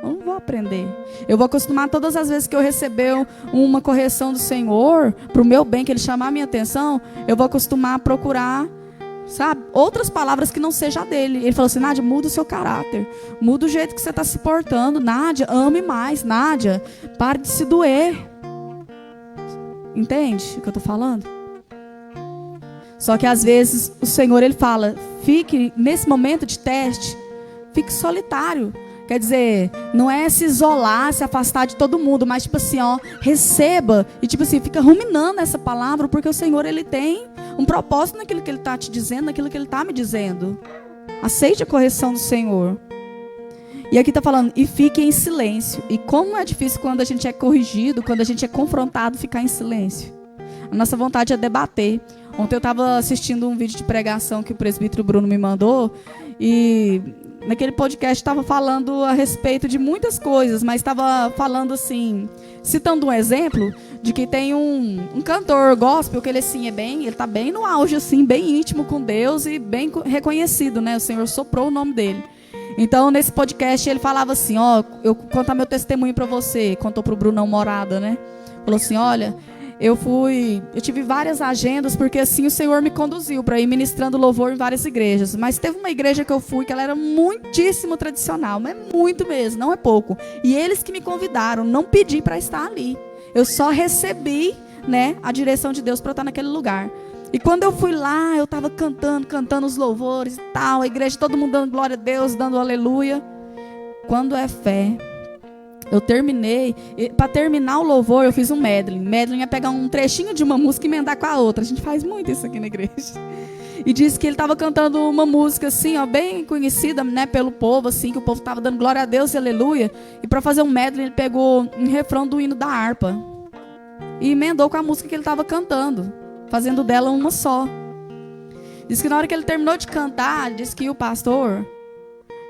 Eu não vou aprender. Eu vou acostumar todas as vezes que eu receber uma correção do Senhor, para o meu bem, que Ele chamar a minha atenção, eu vou acostumar a procurar, sabe, outras palavras que não seja a dele. Ele falou assim: Nádia, muda o seu caráter, muda o jeito que você está se portando. Nádia, ame mais. Nádia, pare de se doer. Entende o que eu estou falando? Só que às vezes o Senhor, Ele fala: fique nesse momento de teste, fique solitário. Quer dizer, não é se isolar, se afastar de todo mundo, mas tipo assim, ó, receba e tipo assim, fica ruminando essa palavra, porque o Senhor, Ele tem um propósito naquilo que Ele está te dizendo, naquilo que Ele está me dizendo. Aceite a correção do Senhor. E aqui está falando, e fique em silêncio. E como é difícil quando a gente é corrigido, quando a gente é confrontado, ficar em silêncio. A nossa vontade é debater. Ontem eu estava assistindo um vídeo de pregação que o presbítero Bruno me mandou, e naquele podcast estava falando a respeito de muitas coisas, mas estava falando assim, citando um exemplo de que tem um cantor gospel que ele assim ele está bem no auge assim, bem íntimo com Deus e bem reconhecido, né? O Senhor soprou o nome dele. Então nesse podcast ele falava assim, ó, eu vou contar meu testemunho para você, contou para o Brunão Morada, né? Falou assim, olha, eu tive várias agendas, porque assim o Senhor me conduziu para ir ministrando louvor em várias igrejas. Mas teve uma igreja que eu fui, que ela era muitíssimo tradicional, mas muito mesmo, não é pouco. E eles que me convidaram, não pedi para estar ali. Eu só recebi, né, a direção de Deus para estar naquele lugar. E quando eu fui lá, eu estava cantando os louvores e tal, a igreja, todo mundo dando glória a Deus, dando aleluia. Quando é fé... Eu terminei, para terminar o louvor eu fiz um medley. Medley é pegar um trechinho de uma música e emendar com a outra. A gente faz muito isso aqui na igreja. E disse que ele estava cantando uma música assim, ó, bem conhecida, né, pelo povo, assim, que o povo estava dando glória a Deus e aleluia. E para fazer um medley ele pegou um refrão do hino da harpa e emendou com a música que ele estava cantando, fazendo dela uma só. Diz que na hora que ele terminou de cantar, disse que o pastor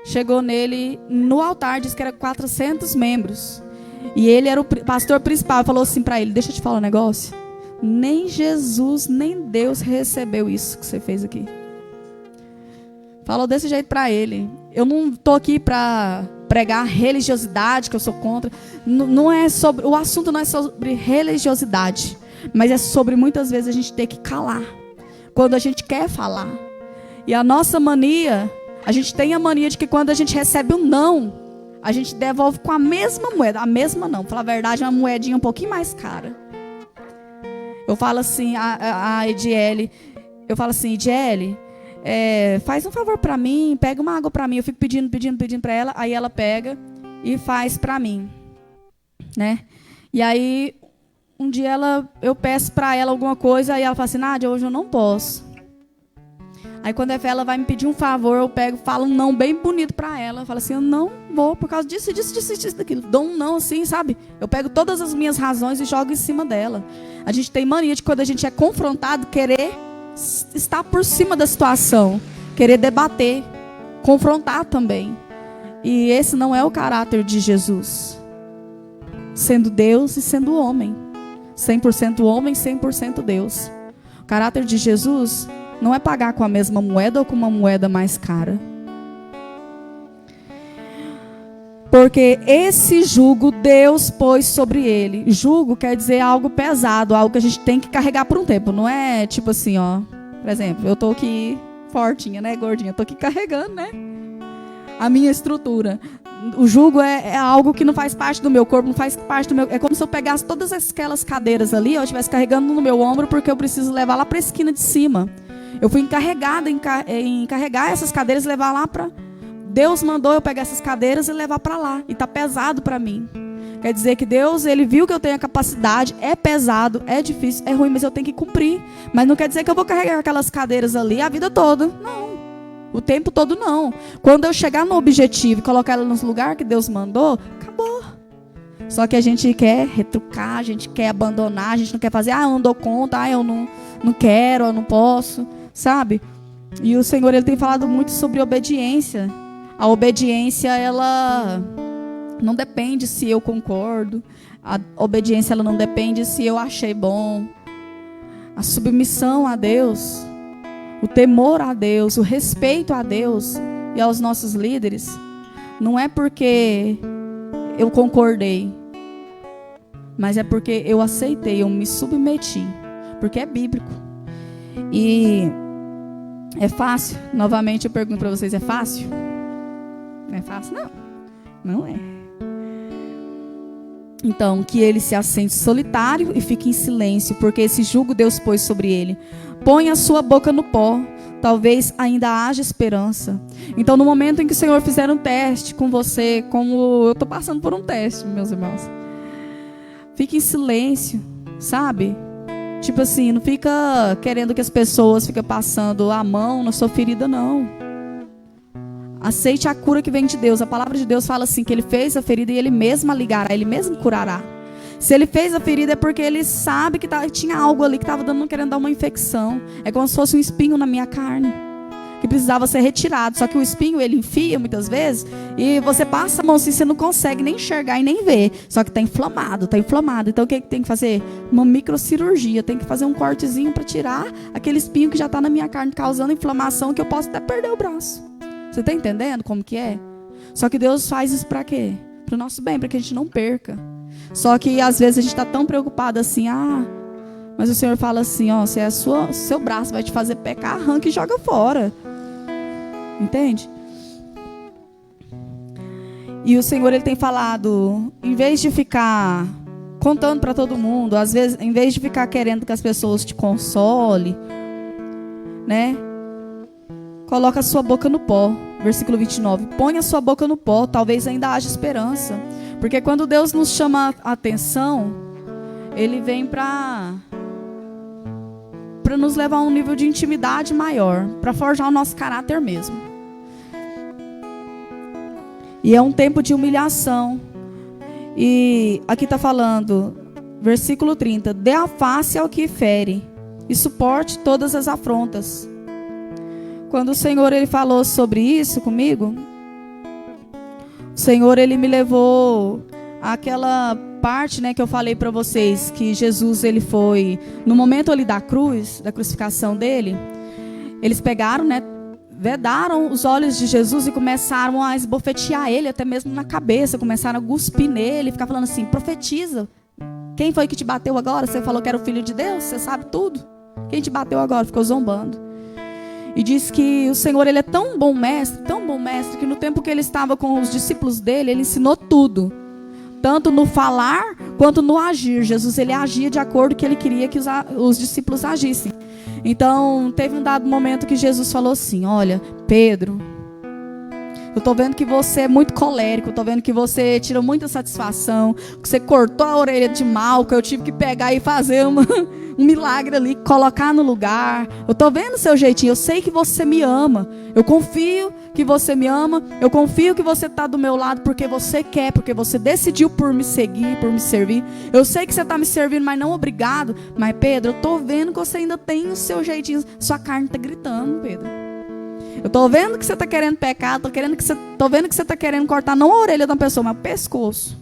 chegou nele no altar, disse que era 400 membros. E ele era o pastor principal. Falou assim para ele, deixa eu te falar um negócio. Nem Jesus, nem Deus recebeu isso que você fez aqui. Falou desse jeito para ele. Eu não estou aqui para pregar religiosidade, que eu sou contra. Não é sobre, o assunto não é sobre religiosidade, mas é sobre muitas vezes a gente ter que calar quando a gente quer falar. E a nossa mania... A gente tem a mania de que quando a gente recebe um não, a gente devolve com a mesma moeda. A mesma não, pra falar a verdade, é uma moedinha um pouquinho mais cara. Eu falo assim, a Ediele, eu falo assim, Ediele, faz um favor pra mim, pega uma água pra mim. Eu fico pedindo pra ela, aí ela pega e faz pra mim, né? E aí, um dia eu peço pra ela alguma coisa, aí ela fala assim, Nádia, hoje eu não posso. Aí quando é fé, ela vai me pedir um favor, eu pego, falo um não bem bonito pra ela. Eu falo assim, eu não vou por causa disso, daquilo. Dou um não assim, sabe? Eu pego todas as minhas razões e jogo em cima dela. A gente tem mania de quando a gente é confrontado, querer estar por cima da situação. Querer debater, confrontar também. E esse não é o caráter de Jesus. Sendo Deus e sendo homem. 100% homem, 100% Deus. O caráter de Jesus... não é pagar com a mesma moeda ou com uma moeda mais cara. Porque esse jugo Deus pôs sobre ele. Jugo quer dizer algo pesado, algo que a gente tem que carregar por um tempo. Não é tipo assim, ó. Por exemplo, eu tô aqui fortinha, né, gordinha. Eu tô aqui carregando, né, a minha estrutura. O jugo é algo que não faz parte do meu corpo, não faz parte do meu... É como se eu pegasse todas aquelas cadeiras ali, eu estivesse carregando no meu ombro, porque eu preciso levar lá para a esquina de cima. Eu fui encarregada em carregar essas cadeiras e levar lá para... Deus mandou eu pegar essas cadeiras e levar para lá. E está pesado para mim. Quer dizer que Deus, Ele viu que eu tenho a capacidade. É pesado, é difícil, é ruim, mas eu tenho que cumprir. Mas não quer dizer que eu vou carregar aquelas cadeiras ali a vida toda. Não. O tempo todo não. Quando eu chegar no objetivo e colocar ela no lugar que Deus mandou, acabou. Só que a gente quer retrucar, a gente quer abandonar, a gente não quer fazer, eu não dou conta, eu não quero, eu não posso, sabe? E o Senhor, Ele tem falado muito sobre obediência. A obediência, ela não depende se eu concordo. A obediência, ela não depende se eu achei bom. A submissão a Deus, o temor a Deus, o respeito a Deus e aos nossos líderes, não é porque eu concordei, mas é porque eu aceitei, eu me submeti, porque é bíblico. E é fácil? Novamente eu pergunto para vocês, é fácil? Não é fácil? Não é. Então, que ele se assente solitário e fique em silêncio, porque esse jugo Deus pôs sobre ele. Põe a sua boca no pó, talvez ainda haja esperança. Então, no momento em que o Senhor fizer um teste com você, como eu estou passando por um teste, meus irmãos, fique em silêncio, sabe? Tipo assim, não fica querendo que as pessoas fiquem passando a mão na sua ferida, não. Aceite a cura que vem de Deus. A palavra de Deus fala assim, que Ele fez a ferida e Ele mesmo a ligará, Ele mesmo curará. Se Ele fez a ferida é porque Ele sabe que tinha algo ali que estava querendo dar uma infecção. É como se fosse um espinho na minha carne, que precisava ser retirado. Só que o espinho, ele enfia muitas vezes, e você passa a mão assim, você não consegue nem enxergar e nem ver. Só que está inflamado, está inflamado. Então o que tem que fazer? Uma microcirurgia. Tem que fazer um cortezinho para tirar aquele espinho que já está na minha carne, causando inflamação, que eu posso até perder o braço. Você está entendendo como que é? Só que Deus faz isso para quê? Para o nosso bem, para que a gente não perca. Só que às vezes a gente está tão preocupado assim, mas o Senhor fala assim, se é seu braço vai te fazer pecar, arranca e joga fora. Entende? E o Senhor, Ele tem falado, em vez de ficar contando para todo mundo, às vezes, em vez de ficar querendo que as pessoas te consolem, né? Coloca a sua boca no pó. Versículo 29. Põe a sua boca no pó, talvez ainda haja esperança. Porque quando Deus nos chama a atenção, Ele vem para nos levar a um nível de intimidade maior, para forjar o nosso caráter mesmo. E é um tempo de humilhação. E aqui está falando, versículo 30. Dê a face ao que fere e suporte todas as afrontas. Quando o Senhor, Ele falou sobre isso comigo, o Senhor, Ele me levou àquela parte, né, que eu falei para vocês, que Jesus, Ele foi, no momento ali da cruz, da crucificação dele, eles pegaram, né, vedaram os olhos de Jesus e começaram a esbofetear ele, até mesmo na cabeça, começaram a cuspir nele, ficar falando assim, profetiza, quem foi que te bateu agora? Você falou que era o Filho de Deus, você sabe tudo, quem te bateu agora? Ficou zombando. E diz que o Senhor, Ele é tão bom mestre, que no tempo que Ele estava com os discípulos dele, Ele ensinou tudo. Tanto no falar, quanto no agir. Jesus, Ele agia de acordo com o que Ele queria que os discípulos agissem. Então, teve um dado momento que Jesus falou assim, olha, Pedro, eu estou vendo que você é muito colérico, eu estou vendo que você tira muita satisfação, que você cortou a orelha de Malco, eu tive que pegar e fazer um milagre ali, colocar no lugar. Eu estou vendo o seu jeitinho, eu sei que você me ama, eu confio que você me ama, eu confio que você está do meu lado porque você quer, porque você decidiu por me seguir, por me servir. Eu sei que você está me servindo, mas não obrigado. Mas Pedro, eu estou vendo que você ainda tem o seu jeitinho, sua carne está gritando, Pedro. Eu estou vendo que você está querendo pecar, estou vendo que você está querendo cortar não a orelha da pessoa, mas o pescoço.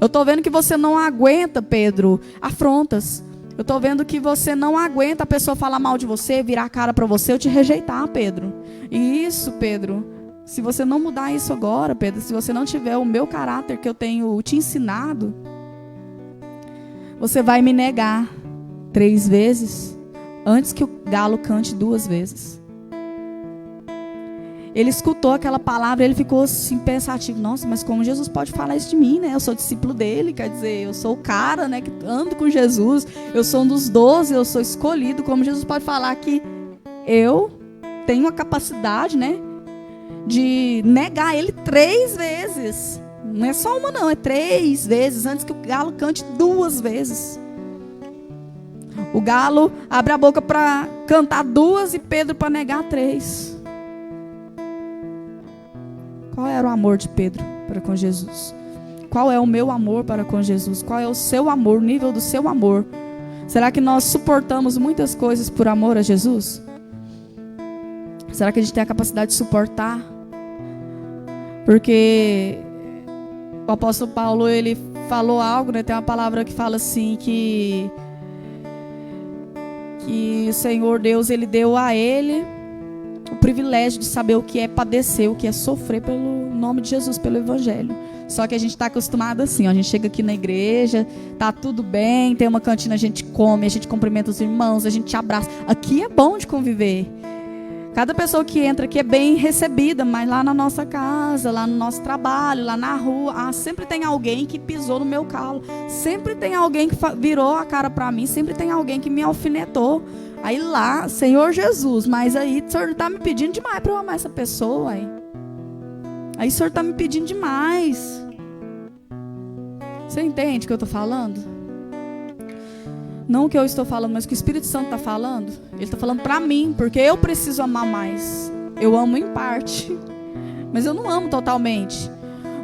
Eu estou vendo que você não aguenta, Pedro, afrontas. Eu estou vendo que você não aguenta a pessoa falar mal de você, virar a cara para você, eu te rejeitar, Pedro. E isso, Pedro, se você não mudar isso agora, Pedro, se você não tiver o meu caráter que eu tenho te ensinado, você vai me negar 3 vezes antes que o galo cante 2 vezes. Ele escutou aquela palavra, ele ficou assim pensativo, nossa, mas como Jesus pode falar isso de mim, né? Eu sou discípulo dele, quer dizer, eu sou o cara, né, que ando com Jesus, eu sou um dos 12, eu sou escolhido, como Jesus pode falar que eu tenho a capacidade, né, de negar ele 3 vezes. Não é só uma não, é 3 vezes, antes que o galo cante 2 vezes. O galo abre a boca para cantar 2 e Pedro para negar 3. Qual era o amor de Pedro para com Jesus? qual é o meu amor para com Jesus? Qual é o seu amor, o nível do seu amor? Será que nós suportamos muitas coisas por amor a Jesus? Será que a gente tem a capacidade de suportar? Porque o apóstolo Paulo, ele falou algo, né? Tem uma palavra que fala assim, que o Senhor Deus, ele deu a ele o privilégio de saber o que é padecer, o que é sofrer pelo nome de Jesus, pelo Evangelho. Só que a gente está acostumado assim, ó, a gente chega aqui na igreja, tá tudo bem, tem uma cantina, a gente come, a gente cumprimenta os irmãos, a gente abraça. Aqui é bom de conviver. Cada pessoa que entra aqui é bem recebida, mas lá na nossa casa, lá no nosso trabalho, lá na rua, sempre tem alguém que pisou no meu calo. Sempre tem alguém que virou a cara para mim, sempre tem alguém que me alfinetou. Aí lá, Senhor Jesus, mas aí o Senhor está me pedindo demais para eu amar essa pessoa. Aí o Senhor está me pedindo demais. Você entende o que eu estou falando? Não o que eu estou falando, mas o que o Espírito Santo está falando. Ele está falando para mim, porque eu preciso amar mais. Eu amo em parte, mas eu não amo totalmente.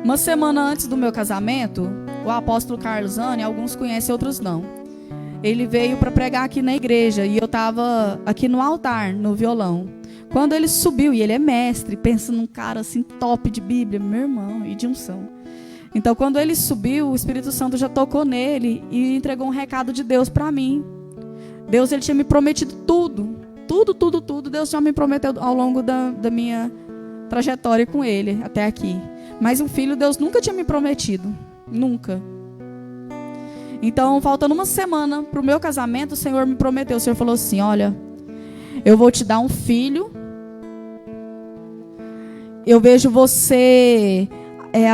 Uma semana antes do meu casamento, o apóstolo Carlos Zani, alguns conhecem, outros não, ele veio para pregar aqui na igreja, e eu estava aqui no altar, no violão. Quando ele subiu, e ele é mestre, pensa num cara assim top de Bíblia, meu irmão, e de unção. Então, quando ele subiu, o Espírito Santo já tocou nele e entregou um recado de Deus para mim. Deus, ele tinha me prometido tudo. Tudo. Deus já me prometeu ao longo da minha trajetória com ele, até aqui. Mas um filho, Deus nunca tinha me prometido. Nunca. Então, faltando uma semana para o meu casamento, o Senhor me prometeu. O Senhor falou assim, olha, eu vou te dar um filho. Eu vejo você...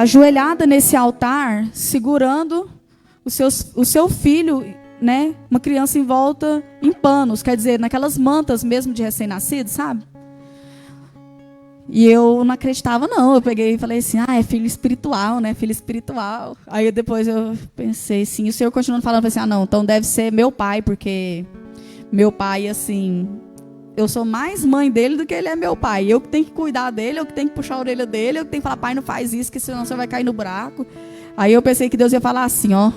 ajoelhada nesse altar, segurando o seu filho, né? Uma criança envolta em panos, quer dizer, naquelas mantas mesmo de recém-nascido, sabe? E eu não acreditava, não. Eu peguei e falei assim, é filho espiritual, né? Filho espiritual. Aí depois eu pensei assim, o Senhor continuando falando, assim, não, então deve ser meu pai, porque meu pai, assim... eu sou mais mãe dele do que ele é meu pai. Eu que tenho que cuidar dele, eu que tenho que puxar a orelha dele, eu que tenho que falar, pai, não faz isso, que senão você vai cair no buraco. Aí eu pensei que Deus ia falar assim, ó,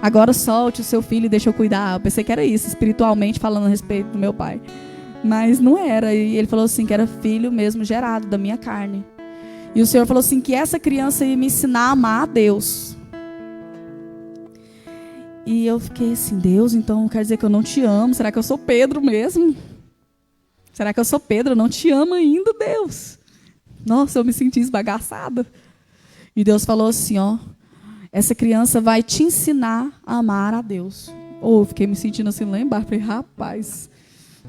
agora solte o seu filho e deixa eu cuidar. Eu pensei que era isso, espiritualmente falando a respeito do meu pai. Mas não era. E ele falou assim, que era filho mesmo gerado da minha carne. E o Senhor falou assim, que essa criança ia me ensinar a amar a Deus. E eu fiquei assim, Deus, então quer dizer que eu não te amo? Será que eu sou Pedro mesmo? Será que eu sou Pedro? Eu não te amo ainda, Deus. Nossa, eu me senti esbagaçada. E Deus falou assim, ó, essa criança vai te ensinar a amar a Deus. Eu fiquei me sentindo assim lá embaixo. Falei, rapaz,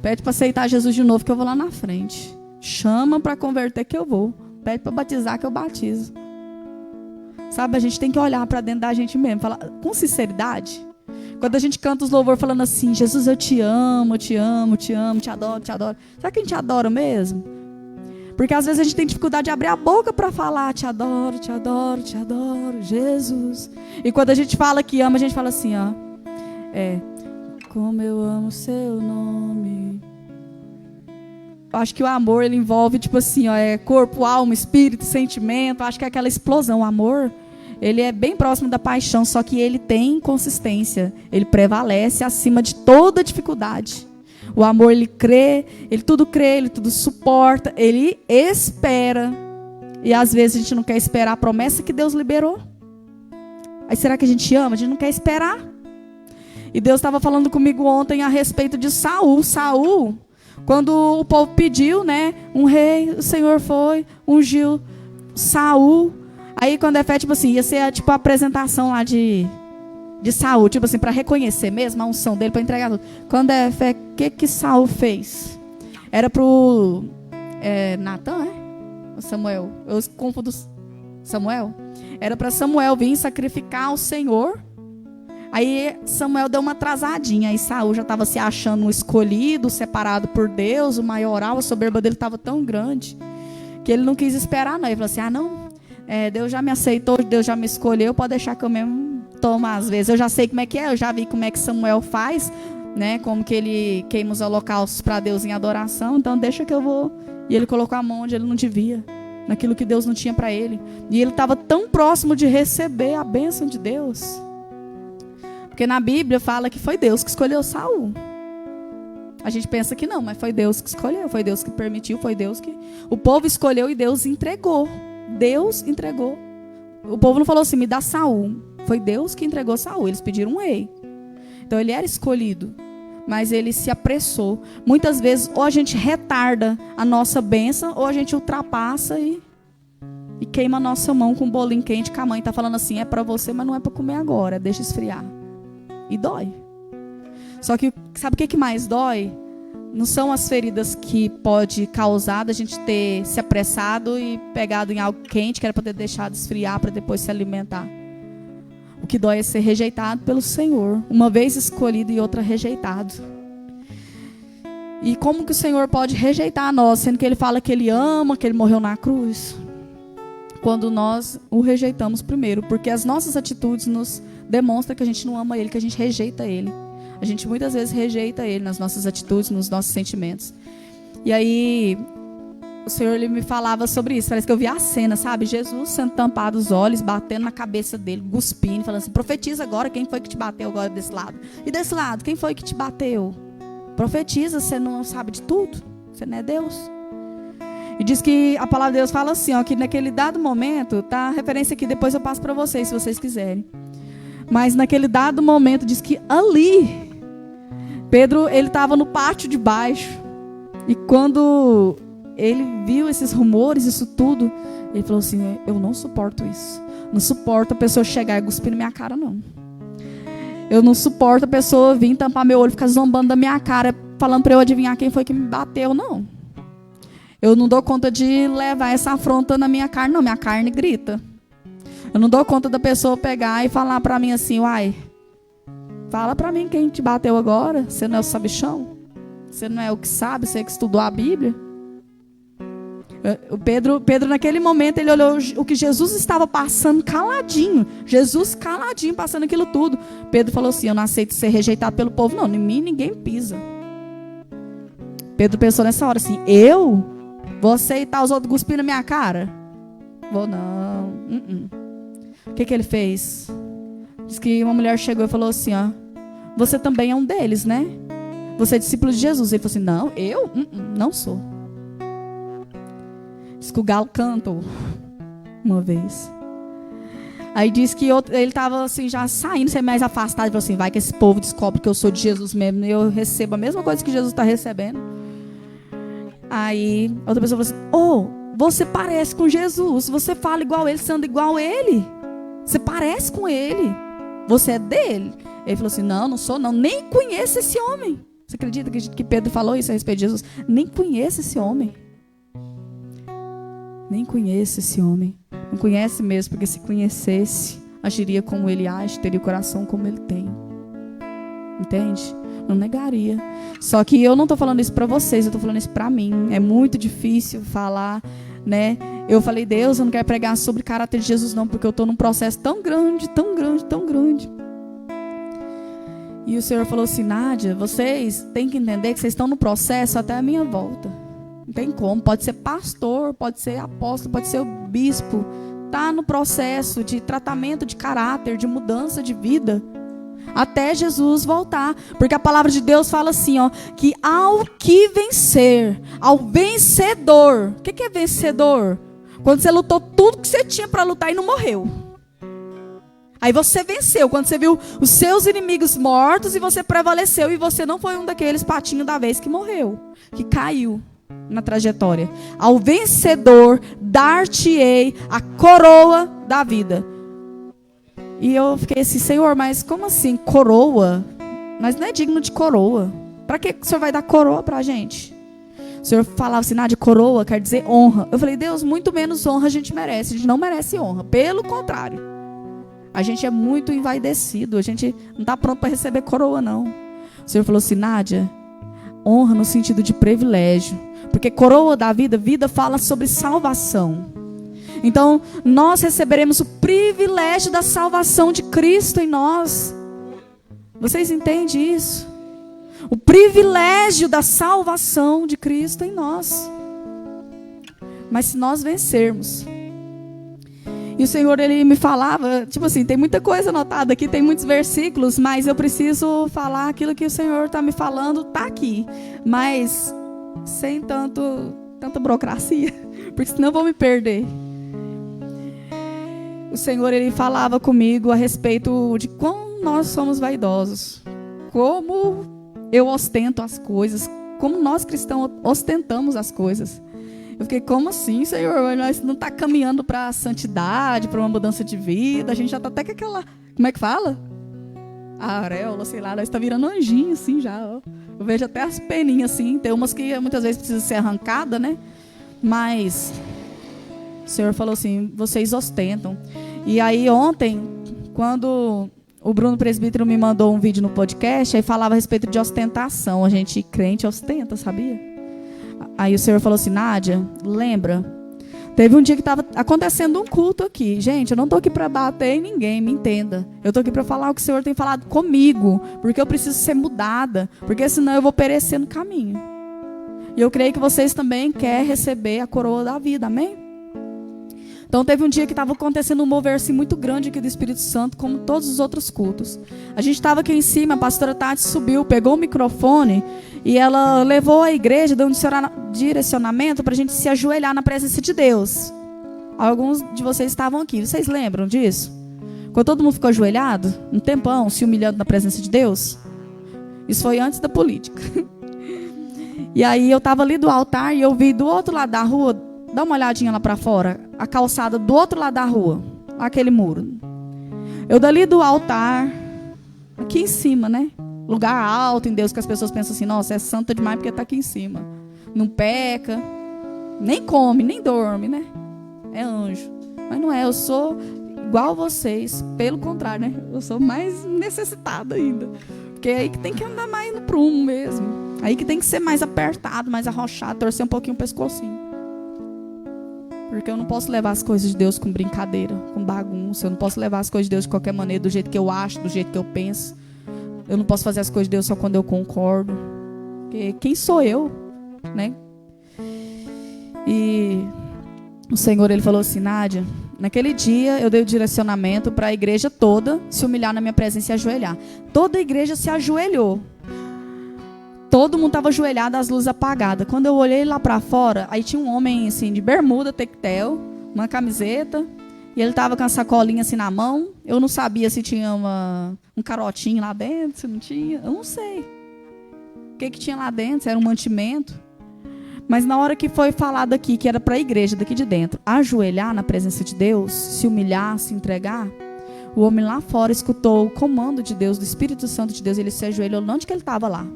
pede para aceitar Jesus de novo que eu vou lá na frente. Chama para converter que eu vou. Pede para batizar que eu batizo. Sabe, a gente tem que olhar para dentro da gente mesmo. Falar com sinceridade. Quando a gente canta os louvores falando assim, Jesus, eu te amo, te amo, te amo, te adoro, te adoro. Será que a gente adora mesmo? Porque às vezes a gente tem dificuldade de abrir a boca para falar, te adoro, te adoro, te adoro, Jesus. E quando a gente fala que ama, a gente fala assim, ó. Como eu amo seu nome. Eu acho que o amor, ele envolve, tipo assim, ó, corpo, alma, espírito, sentimento. Eu acho que é aquela explosão, o amor... ele é bem próximo da paixão, só que ele tem consistência. Ele prevalece acima de toda dificuldade. O amor, ele crê, ele tudo suporta, ele espera. E às vezes a gente não quer esperar a promessa que Deus liberou. Aí será que a gente ama? A gente não quer esperar. E Deus estava falando comigo ontem a respeito de Saul. Saul, quando o povo pediu, né, um rei, o Senhor foi, ungiu Saul. Aí quando é fé, tipo assim, ia ser tipo a apresentação lá de Saul, tipo assim, para reconhecer mesmo a unção dele, para entregar tudo. Quando é fé, o que Saul fez? Era pro Natan, o Samuel. Eu confundo Samuel. Era para Samuel vir sacrificar ao Senhor. Aí Samuel deu uma atrasadinha. Aí Saul já estava se achando um escolhido, separado por Deus, o maioral, a soberba dele estava tão grande que ele não quis esperar, não. Ele falou assim, não... Deus já me aceitou, Deus já me escolheu, pode deixar que eu mesmo tomo às vezes. Eu já sei como é que é, eu já vi como é que Samuel faz, né? Como que ele queima os holocaustos para Deus em adoração, então deixa que eu vou. E ele colocou a mão onde ele não devia. naquilo que Deus não tinha para ele. E ele estava tão próximo de receber a bênção de Deus. Porque na Bíblia fala que foi Deus que escolheu Saul. A gente pensa que não, mas foi Deus que escolheu, foi Deus que permitiu, foi Deus que... O povo escolheu e Deus entregou. Deus entregou. O povo não falou assim, me dá Saul. Foi Deus que entregou Saul, eles pediram um rei. Então ele era escolhido, mas ele se apressou. Muitas vezes, ou a gente retarda a nossa bênção, ou a gente ultrapassa e queima a nossa mão com um bolinho quente, que a mãe está falando assim, é para você, mas não é para comer agora, deixa esfriar. E dói. Só que, sabe o que mais dói? Não são as feridas que pode causar da gente ter se apressado e pegado em algo quente, que era para ter deixado esfriar, para depois se alimentar. O que dói é ser rejeitado pelo Senhor. Uma vez escolhido e outra rejeitado. E como que o Senhor pode rejeitar nós, sendo que Ele fala que Ele ama, que Ele morreu na cruz? Quando nós o rejeitamos primeiro. Porque as nossas atitudes nos demonstram que a gente não ama Ele, que a gente rejeita Ele. A gente muitas vezes rejeita Ele nas nossas atitudes, nos nossos sentimentos. E aí, o Senhor ele me falava sobre isso. Parece que eu vi a cena, sabe? Jesus sendo tampado os olhos, batendo na cabeça dele, cuspindo, falando assim, profetiza agora quem foi que te bateu agora desse lado. E desse lado, quem foi que te bateu? Profetiza, você não sabe de tudo? Você não é Deus? E diz que a palavra de Deus fala assim, ó, que naquele dado momento, tá? A referência aqui, depois eu passo para vocês, se vocês quiserem. Mas naquele dado momento, diz que ali, Pedro, ele estava no pátio de baixo. E quando ele viu esses rumores, isso tudo, ele falou assim, eu não suporto isso. Não suporto a pessoa chegar e cuspir na minha cara, não. Eu não suporto a pessoa vir tampar meu olho, ficar zombando da minha cara, falando para eu adivinhar quem foi que me bateu, não. Eu não dou conta de levar essa afronta na minha carne, não. Minha carne grita. Eu não dou conta da pessoa pegar e falar para mim assim, uai, fala para mim quem te bateu agora. Você não é o sabichão? Você não é o que sabe? Você é que estudou a Bíblia? O Pedro, naquele momento, ele olhou o que Jesus estava passando caladinho. Jesus caladinho, passando aquilo tudo. Pedro falou assim, eu não aceito ser rejeitado pelo povo, não. Em mim ninguém pisa. Pedro pensou nessa hora assim, eu? Vou aceitar os outros cuspir na minha cara? Vou não. O que ele fez? Diz que uma mulher chegou e falou assim, ó, você também é um deles, né? Você é discípulo de Jesus. Ele falou assim, não, eu? Não sou. Diz que o galo cantou uma vez. Aí diz que ele estava assim, já saindo, ser mais afastado. Ele falou assim, vai que esse povo descobre que eu sou de Jesus mesmo. E eu recebo a mesma coisa que Jesus está recebendo. Aí outra pessoa falou assim, você parece com Jesus. Você fala igual ele, você anda igual ele. Você parece com ele. Você é dele. Ele falou assim, não sou não. Nem conheço esse homem. Você acredita que Pedro falou isso a respeito de Jesus? Nem conheço esse homem. Nem conheço esse homem. Não conhece mesmo, porque se conhecesse, agiria como ele age, teria o coração como ele tem. Entende? Não negaria. Só que eu não estou falando isso para vocês, eu estou falando isso para mim. É muito difícil falar, né? Eu falei, Deus, eu não quero pregar sobre o caráter de Jesus não, porque eu estou num processo tão grande, tão grande, tão grande. E o Senhor falou assim, Nádia, vocês têm que entender que vocês estão no processo até a minha volta. Não tem como, pode ser pastor, pode ser apóstolo, pode ser o bispo. Está no processo de tratamento de caráter, de mudança de vida, até Jesus voltar. Porque a palavra de Deus fala assim, ó, que ao que vencer, ao vencedor. O que é vencedor? Quando você lutou tudo que você tinha para lutar e não morreu. Aí você venceu, quando você viu os seus inimigos mortos e você prevaleceu. E você não foi um daqueles patinhos da vez que morreu, que caiu na trajetória. Ao vencedor dar-te-ei a coroa da vida. E eu fiquei assim, Senhor, mas como assim coroa? Nós não é digno de coroa. Para que o Senhor vai dar coroa pra gente? O Senhor falava assim, de coroa quer dizer honra. Eu falei, Deus, muito menos honra a gente merece. A gente não merece honra, pelo contrário. A gente é muito envaidecido, a gente não está pronto para receber coroa não. O Senhor falou assim, Nádia, honra no sentido de privilégio. Porque coroa da vida, vida fala sobre salvação. Então, nós receberemos o privilégio da salvação de Cristo em nós. Vocês entendem isso? O privilégio da salvação de Cristo em nós. mas se nós vencermos. E o Senhor, Ele me falava, tipo assim, tem muita coisa anotada aqui, tem muitos versículos, mas eu preciso falar aquilo que o Senhor está me falando, está aqui. Mas sem tanta burocracia, porque senão eu vou me perder. O Senhor, Ele falava comigo a respeito de como nós somos vaidosos, como eu ostento as coisas, como nós cristãos ostentamos as coisas. Eu fiquei, como assim, Senhor? Nós não está caminhando para a santidade, para uma mudança de vida. A gente já está até com aquela... Como é que fala? A auréola, sei lá. Nós está virando anjinho, assim, já. Ó. Eu vejo até as peninhas, assim. Tem umas que muitas vezes precisam ser arrancadas, né? Mas o Senhor falou assim, vocês ostentam. E aí ontem, quando o Bruno Presbítero me mandou um vídeo no podcast, aí falava a respeito de ostentação. A gente, crente, ostenta, sabia? Aí o Senhor falou assim, Nádia, lembra? Teve um dia que estava acontecendo um culto aqui. Gente, eu não estou aqui para bater em ninguém, me entenda. Eu estou aqui para falar o que o Senhor tem falado comigo. Porque eu preciso ser mudada. Porque senão eu vou perecer no caminho. E eu creio que vocês também querem receber a coroa da vida, amém? Então teve um dia que estava acontecendo um mover assim, muito grande aqui do Espírito Santo, como todos os outros cultos. A gente estava aqui em cima, a pastora Tati subiu, pegou o microfone e ela levou a igreja, deu um direcionamento para a gente se ajoelhar na presença de Deus. Alguns de vocês estavam aqui, vocês lembram disso? Quando todo mundo ficou ajoelhado, um tempão, se humilhando na presença de Deus. Isso foi antes da política. E aí eu estava ali do altar e eu vi do outro lado da rua, dá uma olhadinha lá para fora, a calçada do outro lado da rua, aquele muro. Eu dali do altar, aqui em cima, né? Lugar alto em Deus, que as pessoas pensam assim, nossa, é santa demais porque está aqui em cima. Não peca, nem come, nem dorme, né? É anjo. Mas não é, eu sou igual a vocês, pelo contrário, né? Eu sou mais necessitada ainda. Porque é aí que tem que andar mais no prumo mesmo. Aí que tem que ser mais apertado, mais arrochado, torcer um pouquinho o pescocinho. Porque eu não posso levar as coisas de Deus com brincadeira, com bagunça. Eu não posso levar as coisas de Deus de qualquer maneira, do jeito que eu acho, do jeito que eu penso. Eu não posso fazer as coisas de Deus só quando eu concordo. Porque quem sou eu, né? E o Senhor, Ele falou assim, Nádia, naquele dia eu dei o direcionamento para a igreja toda se humilhar na minha presença e ajoelhar. Toda a igreja se ajoelhou. Todo mundo estava ajoelhado, as luzes apagadas. Quando eu olhei lá para fora, aí tinha um homem assim, de bermuda, tectel, uma camiseta, e ele estava com a sacolinha assim na mão. Eu não sabia se tinha um carotinho lá dentro, se não tinha. Eu não sei o que tinha lá dentro, se era um mantimento. Mas na hora que foi falado aqui, que era para a igreja daqui de dentro, ajoelhar na presença de Deus, se humilhar, se entregar, o homem lá fora escutou o comando de Deus, do Espírito Santo de Deus, ele se ajoelhou onde que ele estava lá.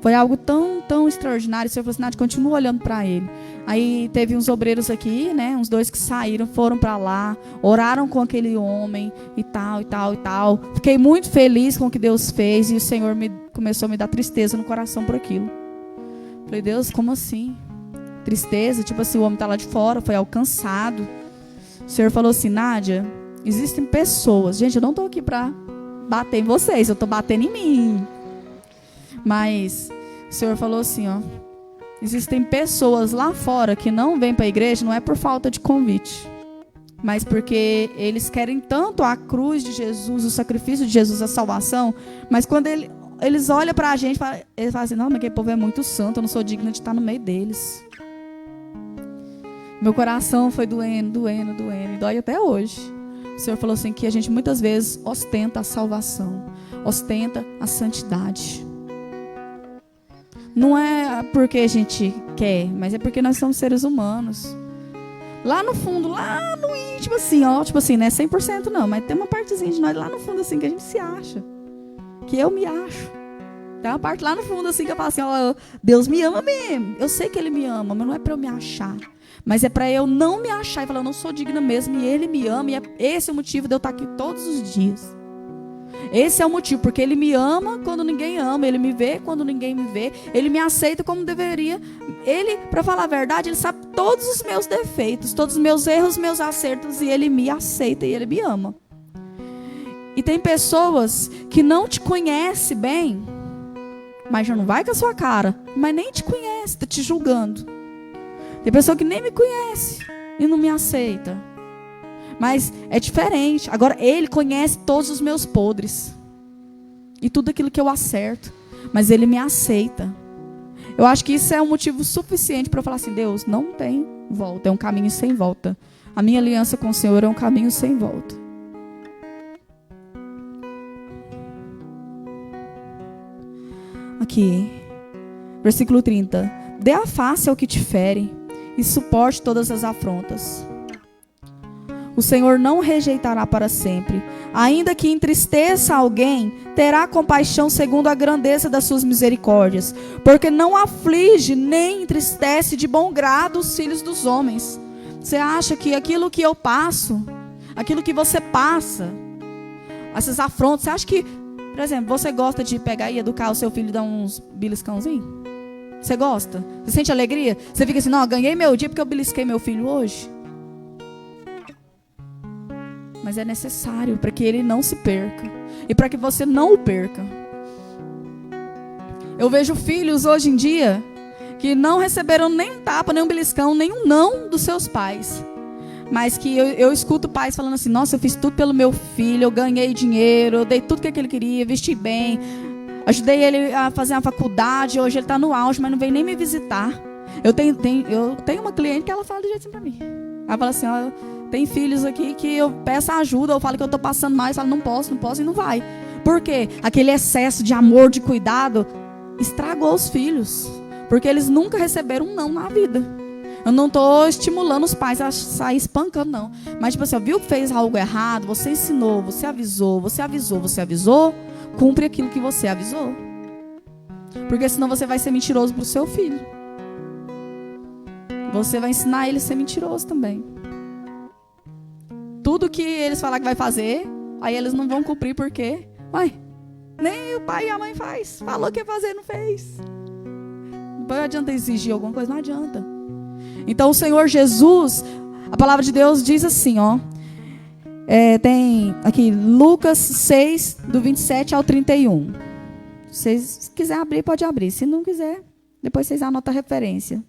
Foi algo tão extraordinário. O Senhor falou assim, Nádia, continua olhando para ele. Aí teve uns obreiros aqui, né? Uns 2 que saíram, foram para lá, oraram com aquele homem e tal, e tal, e tal. Fiquei muito feliz com o que Deus fez e o Senhor começou a me dar tristeza no coração por aquilo. Falei, Deus, como assim? Tristeza? Tipo assim, o homem está lá de fora, foi alcançado. O Senhor falou assim, Nádia, existem pessoas. Gente, eu não estou aqui para bater em vocês, eu estou batendo em mim. Mas o Senhor falou assim, ó, existem pessoas lá fora que não vêm para a igreja, não é por falta de convite, mas porque eles querem tanto a cruz de Jesus, o sacrifício de Jesus, a salvação, mas quando eles olham para a gente, eles falam assim, não, mas aquele povo é muito santo, eu não sou digna de estar no meio deles. Meu coração foi doendo, e dói até hoje. O Senhor falou assim, que a gente muitas vezes ostenta a salvação, ostenta a santidade. Não é porque a gente quer, mas é porque nós somos seres humanos. Lá no fundo, lá no íntimo, assim, ó, tipo assim, não é 100% não, mas tem uma partezinha de nós lá no fundo, assim, que a gente se acha. Que eu me acho. Tem uma parte lá no fundo, assim, que eu falo assim, ó, Deus me ama mesmo. Eu sei que Ele me ama, mas não é para eu me achar. Mas é para eu não me achar e falar, eu não sou digna mesmo, e Ele me ama, e esse é o motivo de eu estar aqui todos os dias. Esse é o motivo, porque Ele me ama quando ninguém ama, Ele me vê quando ninguém me vê, Ele me aceita como deveria. Ele, para falar a verdade, Ele sabe todos os meus defeitos, todos os meus erros, meus acertos, e Ele me aceita e Ele me ama. E tem pessoas que não te conhecem bem, mas já não vai com a sua cara, mas nem te conhece, está te julgando. Tem pessoa que nem me conhece e não me aceita. Mas é diferente. Agora, Ele conhece todos os meus podres. E tudo aquilo que eu acerto. Mas Ele me aceita. Eu acho que isso é um motivo suficiente para eu falar assim, Deus, não tem volta. É um caminho sem volta. A minha aliança com o Senhor é um caminho sem volta. Aqui. Versículo 30. Dê a face ao que te fere e suporte todas as afrontas. O Senhor não rejeitará para sempre. Ainda que entristeça alguém, terá compaixão segundo a grandeza das suas misericórdias, porque não aflige nem entristece de bom grado os filhos dos homens. Você acha que aquilo que eu passo, aquilo que você passa, essas afrontas, você acha que, por exemplo, você gosta de pegar e educar o seu filho e dar uns beliscãozinhos? Você gosta? Você sente alegria? Você fica assim, não, ganhei meu dia porque eu belisquei meu filho hoje. Mas é necessário para que ele não se perca. E para que você não o perca. Eu vejo filhos hoje em dia que não receberam nem um tapa, nem um beliscão, nem um não dos seus pais. Mas que eu escuto pais falando assim, nossa, eu fiz tudo pelo meu filho, eu ganhei dinheiro, eu dei tudo que ele queria, vesti bem, ajudei ele a fazer uma faculdade, hoje ele está no auge, mas não vem nem me visitar. Eu tenho uma cliente que ela fala do jeito assim para mim. Ela fala assim, ó, tem filhos aqui que eu peço ajuda, eu falo que eu estou passando mais, falo, não posso e não vai. Por quê? Aquele excesso de amor, de cuidado, estragou os filhos. Porque eles nunca receberam um não na vida. Eu não estou estimulando os pais a sair espancando, não. Mas, tipo assim, viu que fez algo errado, você ensinou, você avisou, cumpre aquilo que você avisou. Porque senão você vai ser mentiroso para o seu filho. Você vai ensinar ele a ser mentiroso também. Tudo que eles falar que vai fazer, aí eles não vão cumprir porque, nem o pai e a mãe faz. Falou que ia fazer, não fez. Não adianta exigir alguma coisa, não adianta. Então o Senhor Jesus, a palavra de Deus diz assim, ó. Tem aqui Lucas 6, do 27 ao 31. Se quiser abrir, pode abrir. Se não quiser, depois vocês anotam a referência.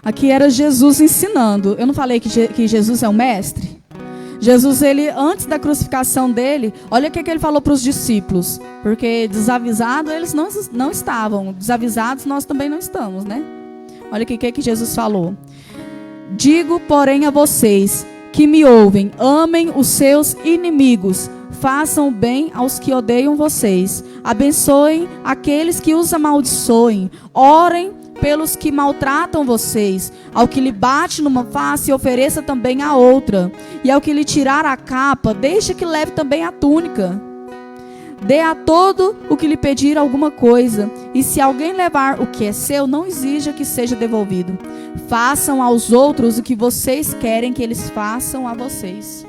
Aqui era Jesus ensinando. Eu não falei que Jesus é o mestre? Jesus, ele, antes da crucificação dele, olha o que ele falou para os discípulos. Porque desavisados eles não estavam. Desavisados nós também não estamos, né? Olha o que Jesus falou. Digo, porém, a vocês que me ouvem, amem os seus inimigos. Façam bem aos que odeiam vocês. Abençoem aqueles que os amaldiçoem. Orem pelos que maltratam vocês. Ao que lhe bate numa face, ofereça também a outra. E ao que lhe tirar a capa, deixa que leve também a túnica. Dê a todo o que lhe pedir alguma coisa. E se alguém levar o que é seu, não exija que seja devolvido. Façam aos outros o que vocês querem que eles façam a vocês.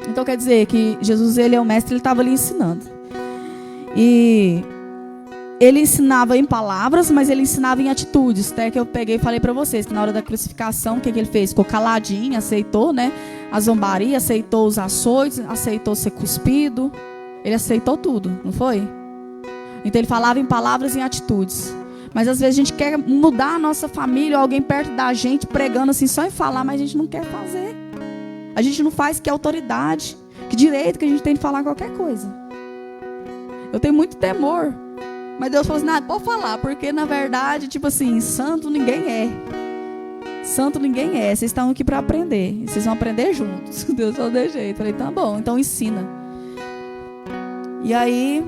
Então quer dizer que Jesus, ele é o mestre, ele estava ali ensinando. E ele ensinava em palavras, mas ele ensinava em atitudes. Até que eu peguei e falei para vocês que na hora da crucificação, o que ele fez? Ficou caladinho, aceitou, né? A zombaria, aceitou os açoites, aceitou ser cuspido. Ele aceitou tudo, não foi? Então ele falava em palavras e em atitudes. Mas às vezes a gente quer mudar a nossa família, ou alguém perto da gente, pregando assim só em falar, mas a gente não quer fazer. A gente não faz, que autoridade, que direito que a gente tem de falar qualquer coisa. Eu tenho muito temor. Mas Deus falou assim, pode falar, porque na verdade, tipo assim, santo ninguém é. Santo ninguém é. Vocês estão aqui para aprender. E vocês vão aprender juntos. Deus falou de jeito. Eu falei, tá bom, então ensina. E aí,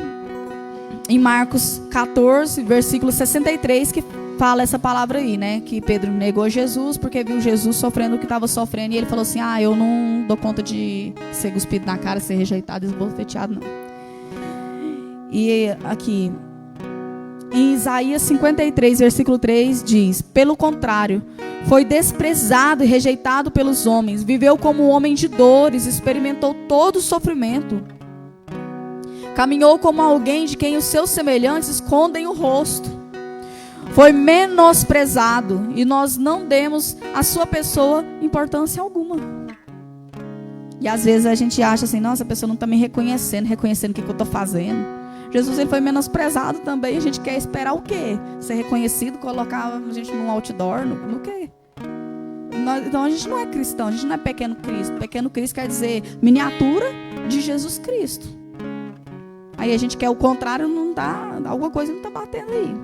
em Marcos 14, versículo 63, que fala essa palavra aí, né? Que Pedro negou Jesus porque viu Jesus sofrendo o que estava sofrendo. E ele falou assim, eu não dou conta de ser cuspido na cara, ser rejeitado, esbofeteado, não. E aqui, em Isaías 53, versículo 3, diz: pelo contrário, foi desprezado e rejeitado pelos homens, viveu como um homem de dores, experimentou todo o sofrimento. Caminhou como alguém de quem os seus semelhantes escondem o rosto. foi menosprezado e nós não demos à sua pessoa importância alguma. E às vezes a gente acha assim, nossa, a pessoa não está me reconhecendo o que eu estou fazendo. Jesus, ele foi menosprezado também. A gente quer esperar o quê? Ser reconhecido, colocar a gente num outdoor, no quê? Então a gente não é cristão, a gente não é pequeno Cristo. Pequeno Cristo quer dizer miniatura de Jesus Cristo. Aí a gente quer o contrário, não dá, alguma coisa não está batendo aí.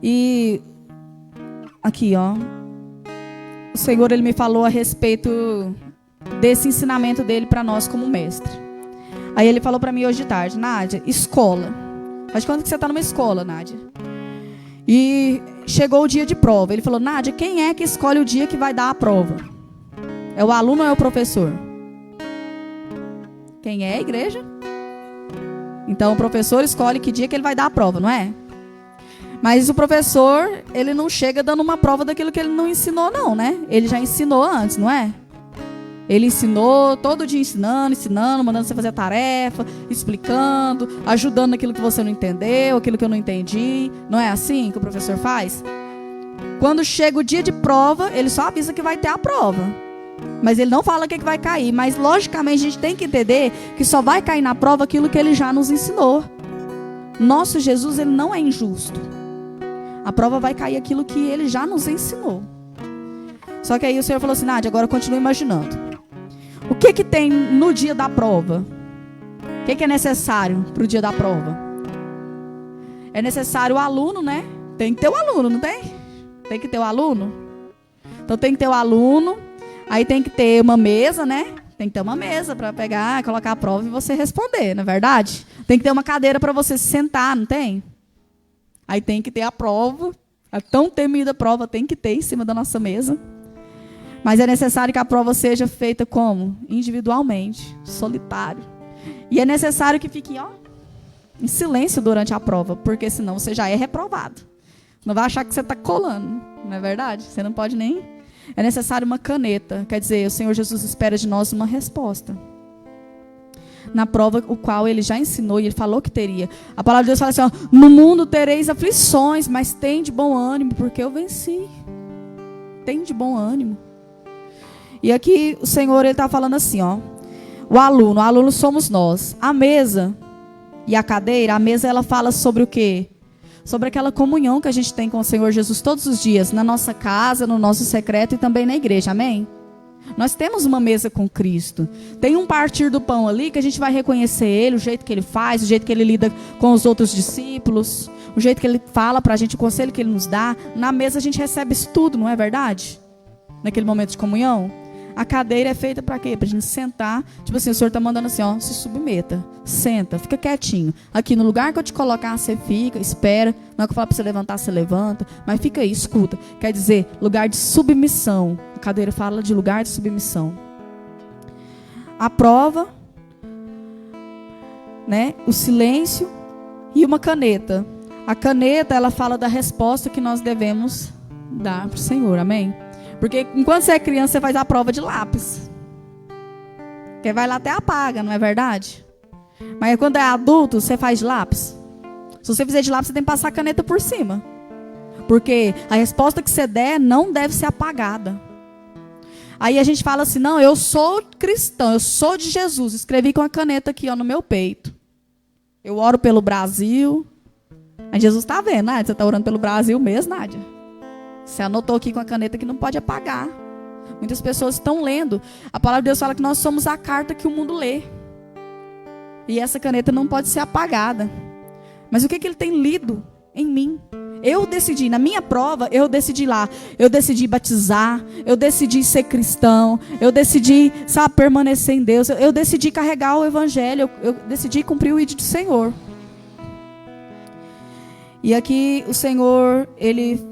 E aqui, ó, o Senhor, ele me falou a respeito desse ensinamento dele para nós como mestre. Aí ele falou para mim hoje de tarde, Nádia, escola. Faz quando que você está numa escola, Nádia? E chegou o dia de prova. Ele falou, Nádia, quem é que escolhe o dia que vai dar a prova? É o aluno ou é o professor? Quem é a igreja? Então o professor escolhe que dia que ele vai dar a prova, não é? Mas o professor, ele não chega dando uma prova daquilo que ele não ensinou, não, né? Ele já ensinou antes, não é? Ele ensinou, todo dia ensinando, mandando você fazer a tarefa, explicando, ajudando naquilo que você não entendeu, aquilo que eu não entendi. Não é assim que o professor faz? Quando chega o dia de prova, ele só avisa que vai ter a prova. Mas ele não fala o que vai cair. Mas, logicamente, a gente tem que entender que só vai cair na prova aquilo que ele já nos ensinou. Nosso Jesus, ele não é injusto. A prova vai cair aquilo que ele já nos ensinou. Só que aí o Senhor falou assim, Nádia, agora continua imaginando. O que tem no dia da prova? O que é necessário para o dia da prova? É necessário o aluno, né? Tem que ter o aluno, não tem? Tem que ter o aluno. Então tem que ter o aluno. Aí tem que ter uma mesa, né? Tem que ter uma mesa para pegar, colocar a prova e você responder, não é verdade? Tem que ter uma cadeira para você se sentar, não tem? Aí tem que ter a prova. A tão temida prova tem que ter em cima da nossa mesa. Mas é necessário que a prova seja feita como? Individualmente, solitário. E é necessário que fique, em silêncio durante a prova, porque senão você já é reprovado. Não vai achar que você está colando, não é verdade? Você não pode nem... É necessário uma caneta, quer dizer, o Senhor Jesus espera de nós uma resposta. Na prova, o qual ele já ensinou e ele falou que teria. A palavra de Deus fala assim, no mundo tereis aflições, mas tem de bom ânimo, porque eu venci. Tem de bom ânimo. E aqui o Senhor, ele está falando assim, o aluno somos nós. A mesa e a cadeira, a mesa ela fala sobre o quê? Sobre aquela comunhão que a gente tem com o Senhor Jesus todos os dias, na nossa casa, no nosso secreto e também na igreja, amém? Nós temos uma mesa com Cristo. Tem um partir do pão ali que a gente vai reconhecer Ele, o jeito que Ele faz, o jeito que Ele lida com os outros discípulos, o jeito que Ele fala para a gente, o conselho que Ele nos dá. Na mesa a gente recebe isso tudo, não é verdade? Naquele momento de comunhão. A cadeira é feita para quê? Para a gente sentar. Tipo assim, o Senhor está mandando assim, se submeta. Senta, fica quietinho. Aqui no lugar que eu te colocar, você fica, espera. Não é que eu falo para você levantar, você levanta. Mas fica aí, escuta. Quer dizer, lugar de submissão. A cadeira fala de lugar de submissão. A prova, né? O silêncio e uma caneta. A caneta, ela fala da resposta que nós devemos dar para o Senhor, amém? Porque enquanto você é criança, você faz a prova de lápis. Porque vai lá até apaga, não é verdade? Mas quando é adulto, você faz de lápis. Se você fizer de lápis, você tem que passar a caneta por cima. Porque a resposta que você der não deve ser apagada. Aí a gente fala assim, não, eu sou cristão, eu sou de Jesus. Escrevi com a caneta aqui no meu peito. Eu oro pelo Brasil. Aí Jesus está vendo, Nádia, você está orando pelo Brasil mesmo, Nádia? Você anotou aqui com a caneta que não pode apagar. Muitas pessoas estão lendo. A palavra de Deus fala que nós somos a carta que o mundo lê. E essa caneta não pode ser apagada. Mas o que ele tem lido em mim? Eu decidi, na minha prova, eu decidi lá. Eu decidi batizar. Eu decidi ser cristão. Eu decidi, permanecer em Deus. Eu decidi carregar o evangelho. Eu decidi cumprir o ID do Senhor. E aqui o Senhor, Ele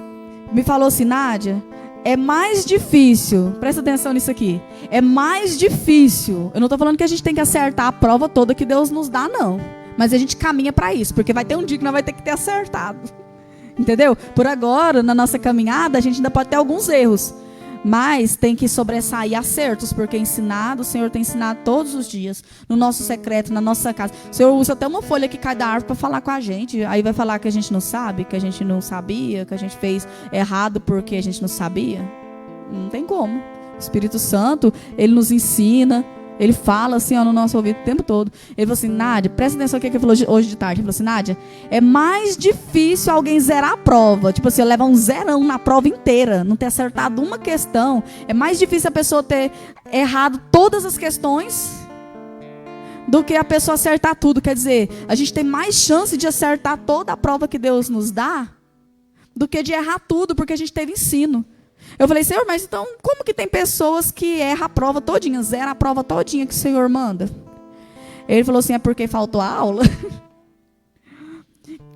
me falou assim, Nádia, é mais difícil, presta atenção nisso aqui, é mais difícil, eu não estou falando que a gente tem que acertar a prova toda que Deus nos dá, não, mas a gente caminha para isso, porque vai ter um dia que nós vai ter que ter acertado, entendeu? Por agora, na nossa caminhada, a gente ainda pode ter alguns erros, Mas tem que sobressair acertos, porque ensinado, o Senhor tem ensinado todos os dias, no nosso secreto, na nossa casa. O Senhor usa até uma folha que cai da árvore para falar com a gente. Aí vai falar que a gente não sabe, que a gente não sabia, que a gente fez errado porque a gente não sabia. Não tem como. O Espírito Santo, ele nos ensina, ele fala assim, ó, no nosso ouvido o tempo todo. Ele falou assim, Nádia, presta atenção no que ele falou hoje de tarde. Ele falou assim, Nádia, é mais difícil alguém zerar a prova. Tipo assim, levar um zerão na prova inteira, não ter acertado uma questão. É mais difícil a pessoa ter errado todas as questões do que a pessoa acertar tudo. Quer dizer, a gente tem mais chance de acertar toda a prova que Deus nos dá do que de errar tudo, porque a gente teve ensino. Eu falei, Senhor, mas então como que tem pessoas que erram a prova todinha, zera a prova todinha que o Senhor manda? Ele falou assim, é porque faltou a aula.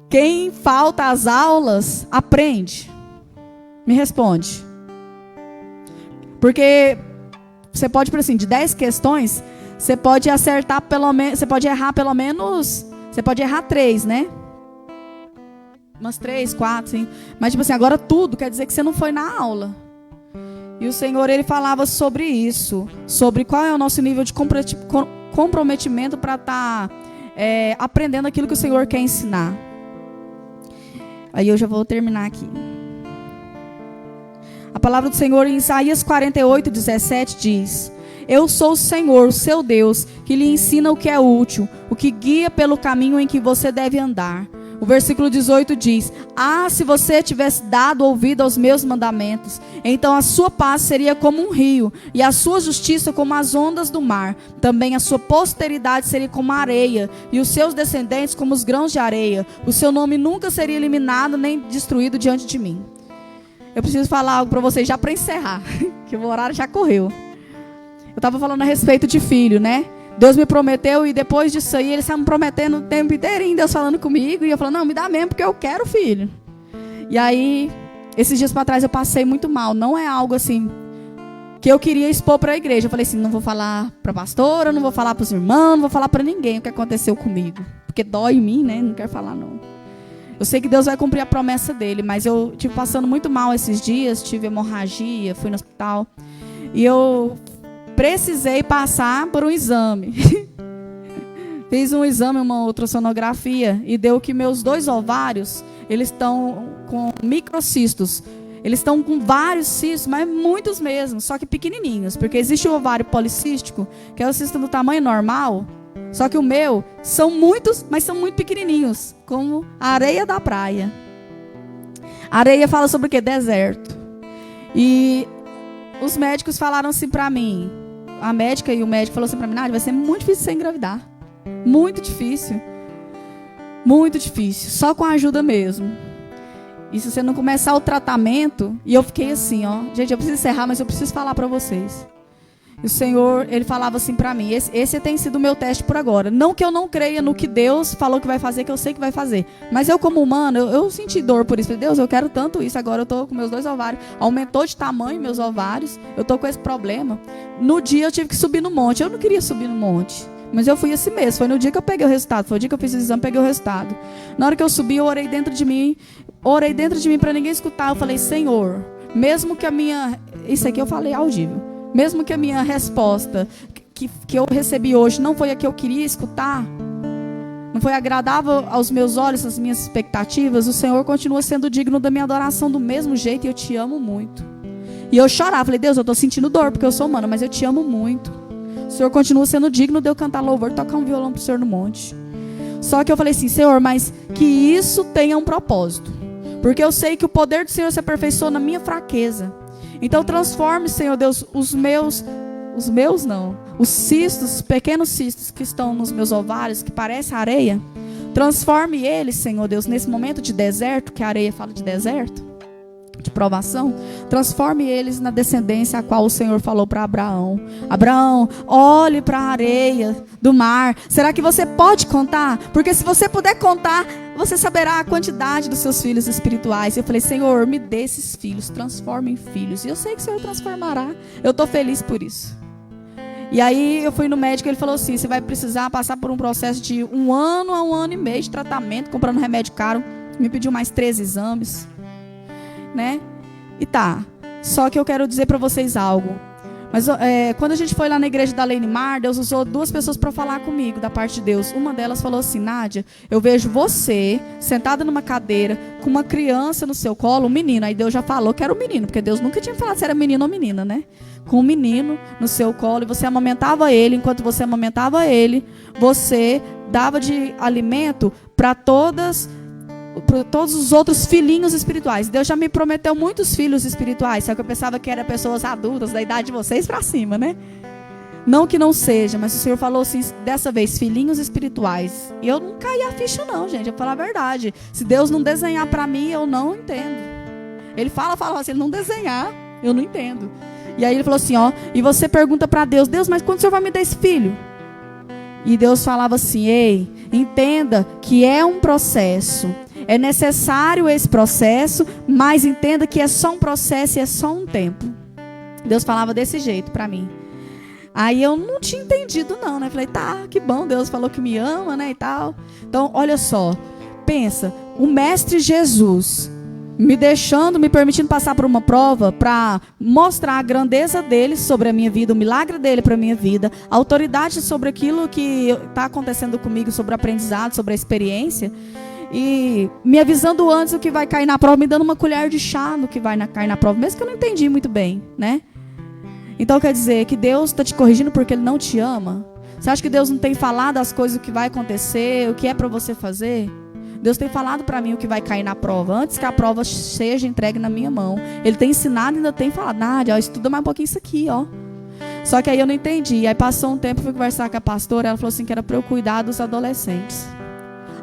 Quem falta às aulas, aprende. Me responde. Porque você pode, por assim, de 10 questões, você pode acertar pelo menos, você pode errar pelo menos, você pode errar 3, né? Umas 3, 4, sim. Mas, tipo assim, agora tudo quer dizer que você não foi na aula. E o Senhor, ele falava sobre isso. Sobre qual é o nosso nível de comprometimento para estar aprendendo aquilo que o Senhor quer ensinar. Aí eu já vou terminar aqui. A palavra do Senhor em Isaías 48, 17 diz: Eu sou o Senhor, o seu Deus, que lhe ensina o que é útil, o que guia pelo caminho em que você deve andar. O versículo 18 diz: se você tivesse dado ouvido aos meus mandamentos, então a sua paz seria como um rio, e a sua justiça como as ondas do mar. Também a sua posteridade seria como a areia, e os seus descendentes como os grãos de areia. O seu nome nunca seria eliminado nem destruído diante de mim. Eu preciso falar algo para vocês já para encerrar, que o horário já correu. Eu estava falando a respeito de filho, né? Deus me prometeu e depois disso aí, Ele estava me prometendo o tempo inteirinho, Deus falando comigo. E eu falando, não, me dá mesmo porque eu quero filho. E aí, esses dias para trás eu passei muito mal. Não é algo assim que eu queria expor para a igreja. Eu falei assim, não vou falar para a pastora, não vou falar para os irmãos, não vou falar para ninguém o que aconteceu comigo. Porque dói em mim, né? Não quero falar não. Eu sei que Deus vai cumprir a promessa dele, mas eu tive passando muito mal esses dias, tive hemorragia, fui no hospital. E eu precisei passar por um exame. Fiz um exame, uma ultrassonografia, e deu que meus 2 ovários, eles estão com microcistos. Eles estão com vários cistos, mas muitos mesmo, só que pequenininhos. Porque existe o ovário policístico, que é o cisto do tamanho normal. Só que o meu, são muitos, mas são muito pequenininhos, como a areia da praia. A areia fala sobre o quê? Deserto. E os médicos falaram assim pra mim, a médica e o médico falou assim pra mim, Nádia, vai ser muito difícil você engravidar. Muito difícil. Muito difícil. Só com a ajuda mesmo. E se você não começar o tratamento... E eu fiquei assim, ó. Gente, eu preciso encerrar, mas eu preciso falar pra vocês. E o Senhor, Ele falava assim pra mim, esse tem sido o meu teste por agora. Não que eu não creia no que Deus falou que vai fazer, que eu sei que vai fazer. Mas eu como humano, eu senti dor por isso. Falei, Deus, eu quero tanto isso. Agora eu tô com meus 2 ovários. Aumentou de tamanho meus ovários. Eu tô com esse problema. No dia eu tive que subir no monte. Eu não queria subir no monte. Mas eu fui assim mesmo. Foi no dia que eu peguei o resultado. Foi o dia que eu fiz o exame, peguei o resultado. Na hora que eu subi, eu orei dentro de mim. Orei dentro de mim para ninguém escutar. Eu falei, Senhor, mesmo que a minha... Isso aqui eu falei audível. Mesmo que a minha resposta que eu recebi hoje não foi a que eu queria escutar, não foi agradável aos meus olhos, às minhas expectativas, o Senhor continua sendo digno da minha adoração do mesmo jeito e eu te amo muito. E eu chorava, falei, Deus, eu estou sentindo dor porque eu sou humana, mas eu te amo muito. O Senhor continua sendo digno de eu cantar louvor, tocar um violão para o Senhor no monte. Só que eu falei assim, Senhor, mas que isso tenha um propósito. Porque eu sei que o poder do Senhor se aperfeiçoa na minha fraqueza. Então transforme, Senhor Deus, os cistos, os pequenos cistos que estão nos meus ovários, que parecem areia. Transforme eles, Senhor Deus, nesse momento de deserto, que a areia fala de deserto, de provação. Transforme eles na descendência a qual o Senhor falou para Abraão. Abraão, olhe para a areia do mar. Será que você pode contar? Porque se você puder contar, você saberá a quantidade dos seus filhos espirituais. Eu falei, Senhor, me dê esses filhos, transforme em filhos. E eu sei que o Senhor transformará. Eu estou feliz por isso. E aí eu fui no médico, ele falou assim, você vai precisar passar por um processo de 1 ano a 1 ano e meio de tratamento, comprando remédio caro. Me pediu mais 13 exames, né? E tá. Só que eu quero dizer para vocês algo. Mas quando a gente foi lá na igreja da Lenimar, Deus usou 2 pessoas para falar comigo, da parte de Deus. Uma delas falou assim: Nádia, eu vejo você sentada numa cadeira com uma criança no seu colo, um menino. Aí Deus já falou que era um menino, porque Deus nunca tinha falado se era menino ou menina, né? Com um menino no seu colo, e você amamentava ele. Enquanto você amamentava ele, você dava de alimento para todos os outros filhinhos espirituais. Deus já me prometeu muitos filhos espirituais, só que eu pensava que eram pessoas adultas, da idade de vocês para cima, né? Não que não seja, mas o Senhor falou assim, dessa vez, filhinhos espirituais. E eu não caí a ficha não, gente, eu vou falar a verdade. Se Deus não desenhar para mim, eu não entendo. Ele fala, se ele não desenhar, eu não entendo. E aí ele falou assim, ó, e você pergunta para Deus, mas quando o Senhor vai me dar esse filho? E Deus falava assim, ei, entenda que é um processo. É necessário esse processo, mas entenda que é só um processo e é só um tempo. Deus falava desse jeito para mim. Aí eu não tinha entendido não, né? Falei, tá, que bom, Deus falou que me ama, né, e tal. Então, olha só, pensa, o Mestre Jesus me permitindo passar por uma prova para mostrar a grandeza dele sobre a minha vida, o milagre dele para a minha vida, a autoridade sobre aquilo que está acontecendo comigo, sobre o aprendizado, sobre a experiência. E me avisando antes o que vai cair na prova, me dando uma colher de chá no que vai cair na prova, mesmo que eu não entendi muito bem, né? Então quer dizer que Deus está te corrigindo porque Ele não te ama? Você acha que Deus não tem falado as coisas, o que vai acontecer, o que é para você fazer? Deus tem falado para mim o que vai cair na prova, antes que a prova seja entregue na minha mão. Ele tem ensinado e ainda tem falado, Nádia, estuda mais um pouquinho isso aqui, ó. Só que aí eu não entendi. Aí passou um tempo, fui conversar com a pastora, ela falou assim que era para eu cuidar dos adolescentes.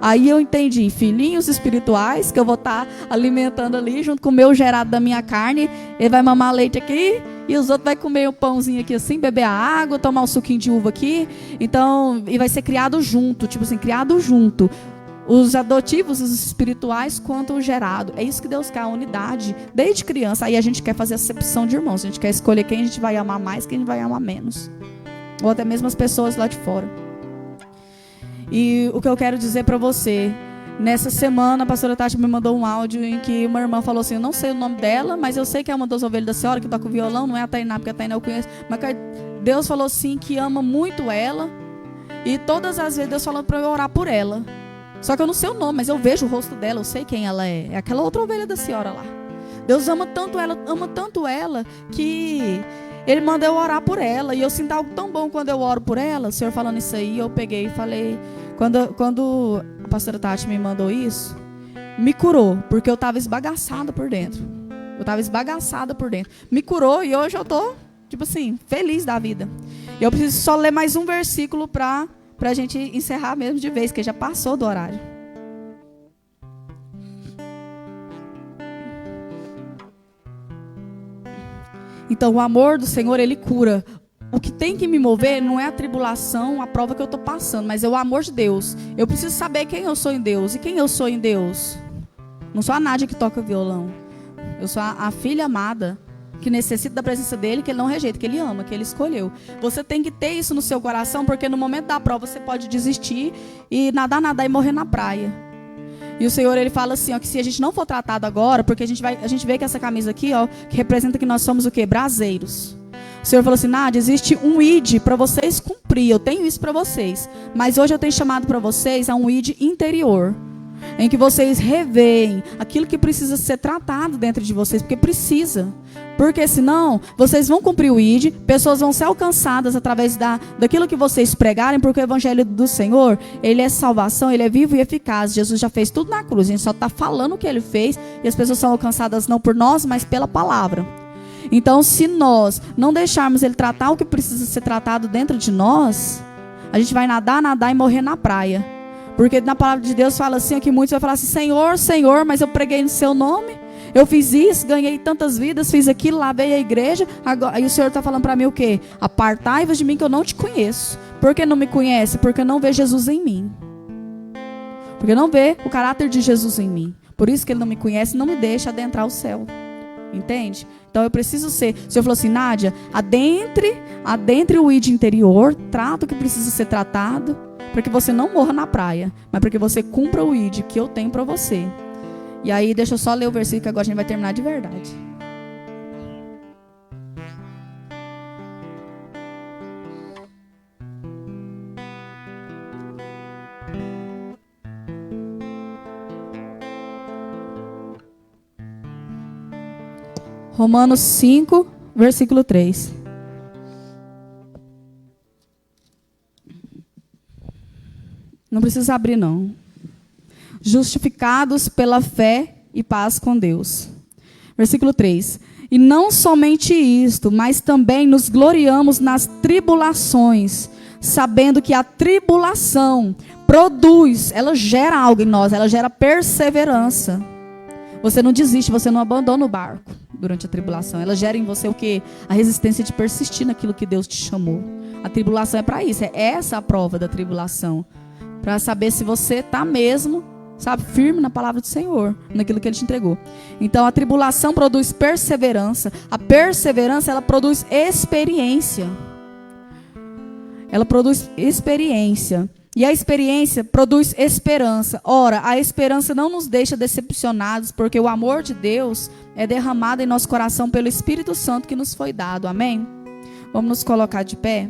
Aí eu entendi, filhinhos espirituais, que eu vou estar alimentando ali, junto com o meu gerado da minha carne. Ele vai mamar leite aqui, e os outros vão comer um pãozinho aqui assim, beber a água, tomar um suquinho de uva aqui. Então, e vai ser criado junto, tipo assim, criado junto. Os adotivos, os espirituais, quanto o gerado. É isso que Deus quer, a unidade, desde criança. Aí a gente quer fazer acepção de irmãos, a gente quer escolher quem a gente vai amar mais, quem a gente vai amar menos. Ou até mesmo as pessoas lá de fora. E o que eu quero dizer para você, nessa semana a pastora Tati me mandou um áudio em que uma irmã falou assim, eu não sei o nome dela, mas eu sei que é uma das ovelhas da senhora que toca o violão, não é a Tainá, porque a Tainá eu conheço, mas Deus falou assim que ama muito ela, e todas as vezes Deus falou para eu orar por ela. Só que eu não sei o nome, mas eu vejo o rosto dela, eu sei quem ela é. É aquela outra ovelha da senhora lá. Deus ama tanto ela, que Ele manda eu orar por ela. E eu sinto algo tão bom quando eu oro por ela. O Senhor falando isso aí, eu peguei e falei... Quando a pastora Tati me mandou isso, me curou, porque eu estava esbagaçada por dentro. Me curou e hoje eu tô, tipo assim, feliz da vida. E eu preciso só ler mais um versículo pra gente encerrar mesmo de vez, que já passou do horário. Então, o amor do Senhor, Ele cura. O que tem que me mover não é a tribulação, a prova que eu estou passando, mas é o amor de Deus. Eu preciso saber quem eu sou em Deus. E quem eu sou em Deus? Não sou a Nádia que toca violão. Eu sou a filha amada, que necessita da presença dEle, que Ele não rejeita, que Ele ama, que Ele escolheu. Você tem que ter isso no seu coração, porque no momento da prova você pode desistir e nadar e morrer na praia. E o Senhor, Ele fala assim, ó, que se a gente não for tratado agora, porque a gente vê que essa camisa aqui, ó, que representa que nós somos o quê? Braseiros. O Senhor falou assim, Nádia, existe um ID para vocês cumprir, eu tenho isso para vocês. Mas hoje eu tenho chamado para vocês a um ID interior, em que vocês reveem aquilo que precisa ser tratado dentro de vocês, porque precisa. Porque senão, vocês vão cumprir o ID, pessoas vão ser alcançadas através daquilo que vocês pregarem, porque o Evangelho do Senhor, ele é salvação, ele é vivo e eficaz. Jesus já fez tudo na cruz, a gente só está falando o que ele fez, e as pessoas são alcançadas não por nós, mas pela palavra. Então, se nós não deixarmos Ele tratar o que precisa ser tratado dentro de nós, a gente vai nadar e morrer na praia. Porque na palavra de Deus fala assim, que muitos vão falar assim, Senhor, Senhor, mas eu preguei no seu nome, eu fiz isso, ganhei tantas vidas, fiz aquilo, lavei a igreja, agora, aí o Senhor está falando para mim o quê? Apartai-vos de mim que eu não te conheço. Por que não me conhece? Porque não vê Jesus em mim. Porque não vê o caráter de Jesus em mim. Por isso que Ele não me conhece e não me deixa adentrar o céu. Entende? Então eu preciso ser. O Senhor falou assim, Nádia, adentre o id interior, trata o que precisa ser tratado, para que você não morra na praia, mas para que você cumpra o id que eu tenho para você. E aí, deixa eu só ler o versículo que agora a gente vai terminar de verdade. Romanos 5, versículo 3. Não precisa abrir, não. Justificados pela fé e paz com Deus. Versículo 3. E não somente isto, mas também nos gloriamos nas tribulações, sabendo que a tribulação produz, ela gera algo em nós, ela gera perseverança. Você não desiste, você não abandona o barco durante a tribulação. Ela gera em você o quê? A resistência de persistir naquilo que Deus te chamou. A tribulação é para isso, é essa a prova da tribulação. Para saber se você está mesmo, sabe, firme na palavra do Senhor, naquilo que Ele te entregou. Então a tribulação produz perseverança. A perseverança, ela produz experiência. Ela produz experiência. E a experiência produz esperança. Ora, a esperança não nos deixa decepcionados, porque o amor de Deus é derramado em nosso coração pelo Espírito Santo que nos foi dado. Amém? Vamos nos colocar de pé?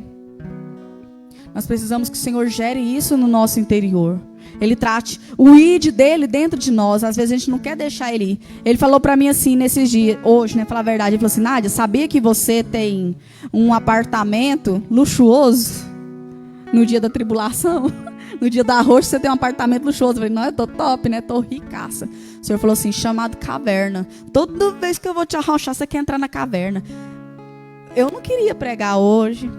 Nós precisamos que o Senhor gere isso no nosso interior. Ele trate o id dele dentro de nós. Às vezes a gente não quer deixar ele ir. Ele falou para mim assim nesses dias, hoje, né, falar a verdade. Ele falou assim: Nádia, sabia que você tem um apartamento luxuoso no dia da tribulação? No dia da roxa você tem um apartamento luxuoso. Eu falei: não, eu tô top, né? Tô ricaça. O Senhor falou assim: chamado caverna. Toda vez que eu vou te arrochar, você quer entrar na caverna. Eu não queria pregar hoje.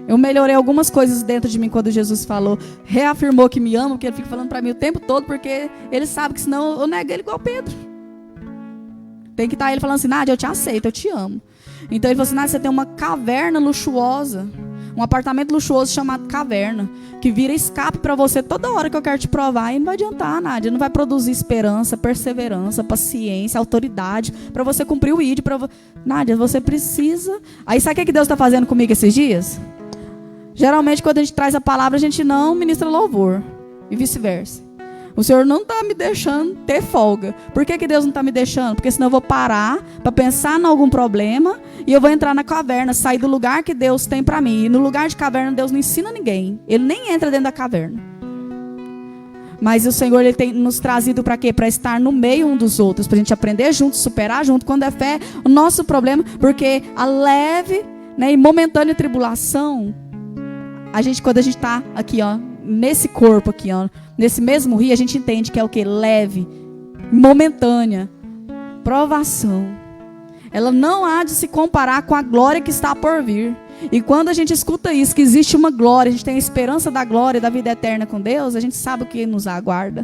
Eu melhorei algumas coisas dentro de mim quando Jesus falou, reafirmou que me ama, porque Ele fica falando para mim o tempo todo, porque Ele sabe que senão eu nego Ele igual Pedro. Tem que estar Ele falando assim: Nádia, eu te aceito, eu te amo. Então Ele falou assim: Nádia, você tem uma caverna luxuosa, um apartamento luxuoso chamado caverna, que vira escape para você toda hora que eu quero te provar. E não vai adiantar, Nádia, não vai produzir esperança, perseverança, paciência, autoridade, para você cumprir o ID. Nádia, você precisa... Aí sabe o que Deus está fazendo comigo esses dias? Geralmente, quando a gente traz a palavra, a gente não ministra louvor. E vice-versa. O Senhor não está me deixando ter folga. Por que Deus não está me deixando? Porque senão eu vou parar para pensar em algum problema e eu vou entrar na caverna, sair do lugar que Deus tem para mim. E no lugar de caverna, Deus não ensina ninguém. Ele nem entra dentro da caverna. Mas o Senhor, Ele tem nos trazido para quê? Para estar no meio um dos outros. Para a gente aprender junto, superar junto. Quando é fé, o nosso problema... Porque a leve, né, e momentânea tribulação... Quando a gente está aqui, ó, nesse corpo aqui, ó, nesse mesmo rio, a gente entende que é o que? Leve, momentânea, provação. Ela não há de se comparar com a glória que está por vir. E quando a gente escuta isso, que existe uma glória, a gente tem a esperança da glória, da vida eterna com Deus, a gente sabe o que nos aguarda.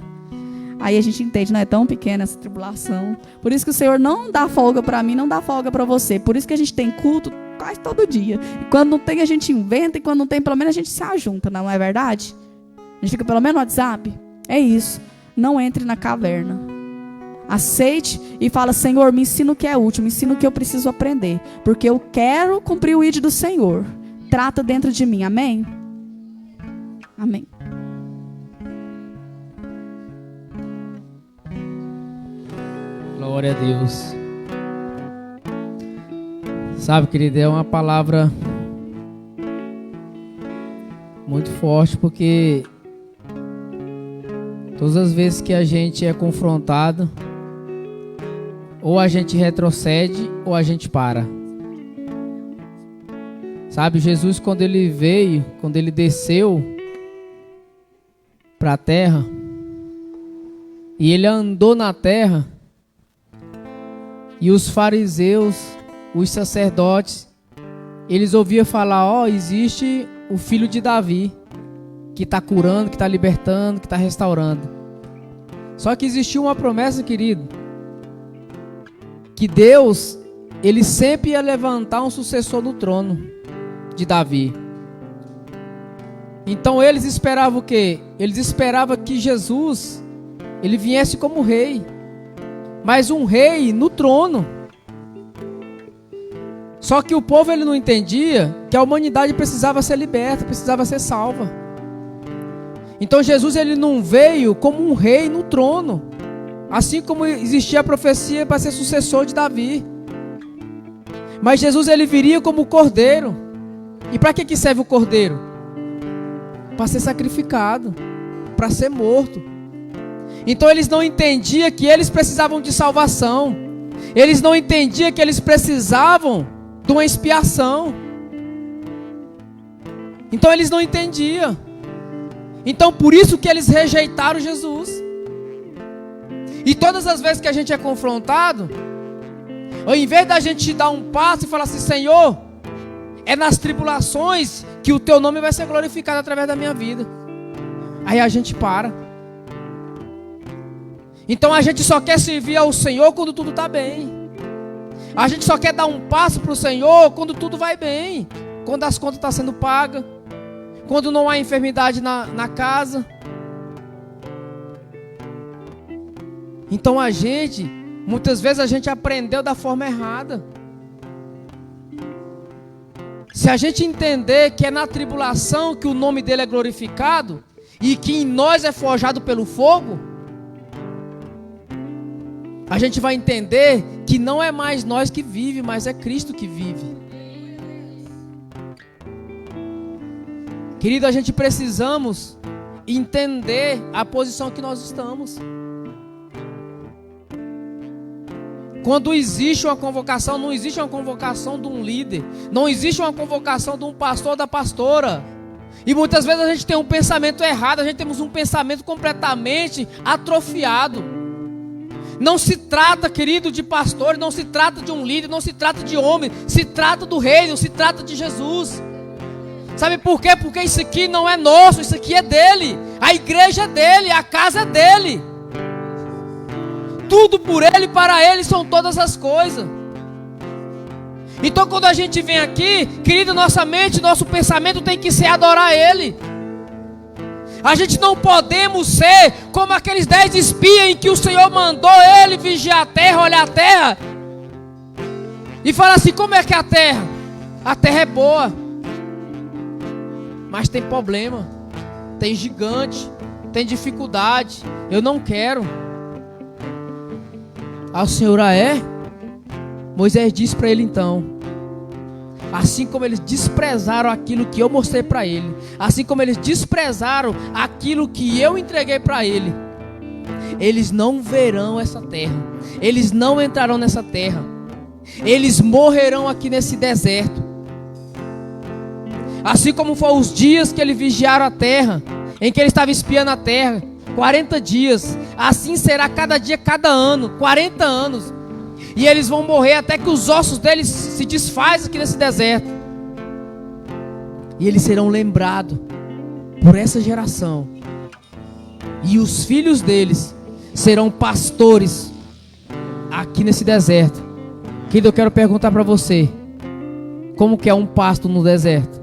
Aí a gente entende, não é tão pequena essa tribulação. Por isso que o Senhor não dá folga para mim, não dá folga para você. Por isso que a gente tem culto quase todo dia. E quando não tem, a gente inventa. E quando não tem, pelo menos a gente se ajunta, não é verdade? A gente fica pelo menos no WhatsApp. É isso. Não entre na caverna. Aceite e fala: Senhor, me ensina o que é útil, me ensina o que eu preciso aprender. Porque eu quero cumprir o ID do Senhor. Trata dentro de mim. Amém? Amém. Glória a Deus. Sabe, querido, é uma palavra muito forte, porque todas as vezes que a gente é confrontado, ou a gente retrocede, ou a gente para. Sabe, Jesus, quando Ele veio, quando Ele desceu para a terra, e Ele andou na terra, e os fariseus, os sacerdotes, eles ouviam falar: ó, existe o filho de Davi, que está curando, que está libertando, que está restaurando. Só que existia uma promessa, querido, que Deus, Ele sempre ia levantar um sucessor no trono de Davi. Então eles esperavam o quê? Eles esperavam que Jesus, Ele viesse como rei. Mas um rei no trono. Só que o povo, ele não entendia que a humanidade precisava ser liberta, precisava ser salva. Então Jesus, ele não veio como um rei no trono, assim como existia a profecia para ser sucessor de Davi. Mas Jesus, ele viria como cordeiro. E para que serve o cordeiro? Para ser sacrificado, para ser morto. Então eles não entendiam que eles precisavam de salvação. Eles não entendiam que eles precisavam de uma expiação. Então eles não entendiam. Então por isso que eles rejeitaram Jesus. E todas as vezes que a gente é confrontado, ao invés da gente dar um passo e falar assim: Senhor, é nas tribulações que o teu nome vai ser glorificado através da minha vida. Aí a gente para. Então a gente só quer servir ao Senhor quando tudo está bem. A gente só quer dar um passo para o Senhor quando tudo vai bem. Quando as contas estão sendo pagas. Quando não há enfermidade na casa. Então muitas vezes a gente aprendeu da forma errada. Se a gente entender que é na tribulação que o nome dele é glorificado, e que em nós é forjado pelo fogo, a gente vai entender que não é mais nós que vive, mas é Cristo que vive. Querido, a gente precisamos entender a posição que nós estamos. Quando existe uma convocação, não existe uma convocação de um líder, não existe uma convocação de um pastor ou da pastora. E muitas vezes a gente tem um pensamento errado, a gente temos um pensamento completamente atrofiado. Não se trata, querido, de pastor, não se trata de um líder, não se trata de homem, se trata do reino, se trata de Jesus. Sabe por quê? Porque isso aqui não é nosso, isso aqui é dele. A igreja é dele, a casa é dele. Tudo por ele, para ele são todas as coisas. Então quando a gente vem aqui, querido, nossa mente, nosso pensamento tem que ser adorar ele. A gente não podemos ser como aqueles 10 espias em que o Senhor mandou ele vigiar a terra, olhar a terra e falar assim: como é que é a terra? A terra é boa, mas tem problema, tem gigante, tem dificuldade, eu não quero. O Senhor é? Moisés disse para ele então: assim como eles desprezaram aquilo que eu mostrei para ele, assim como eles desprezaram aquilo que eu entreguei para ele, eles não verão essa terra, eles não entrarão nessa terra, eles morrerão aqui nesse deserto. Assim como foram os dias que eles vigiaram a terra, em que ele estava espiando a terra, 40 dias, assim será cada dia, cada ano, 40 anos. E eles vão morrer até que os ossos deles se desfazem aqui nesse deserto. E eles serão lembrados por essa geração. E os filhos deles serão pastores aqui nesse deserto. Querido, eu quero perguntar para você: como que é um pasto no deserto?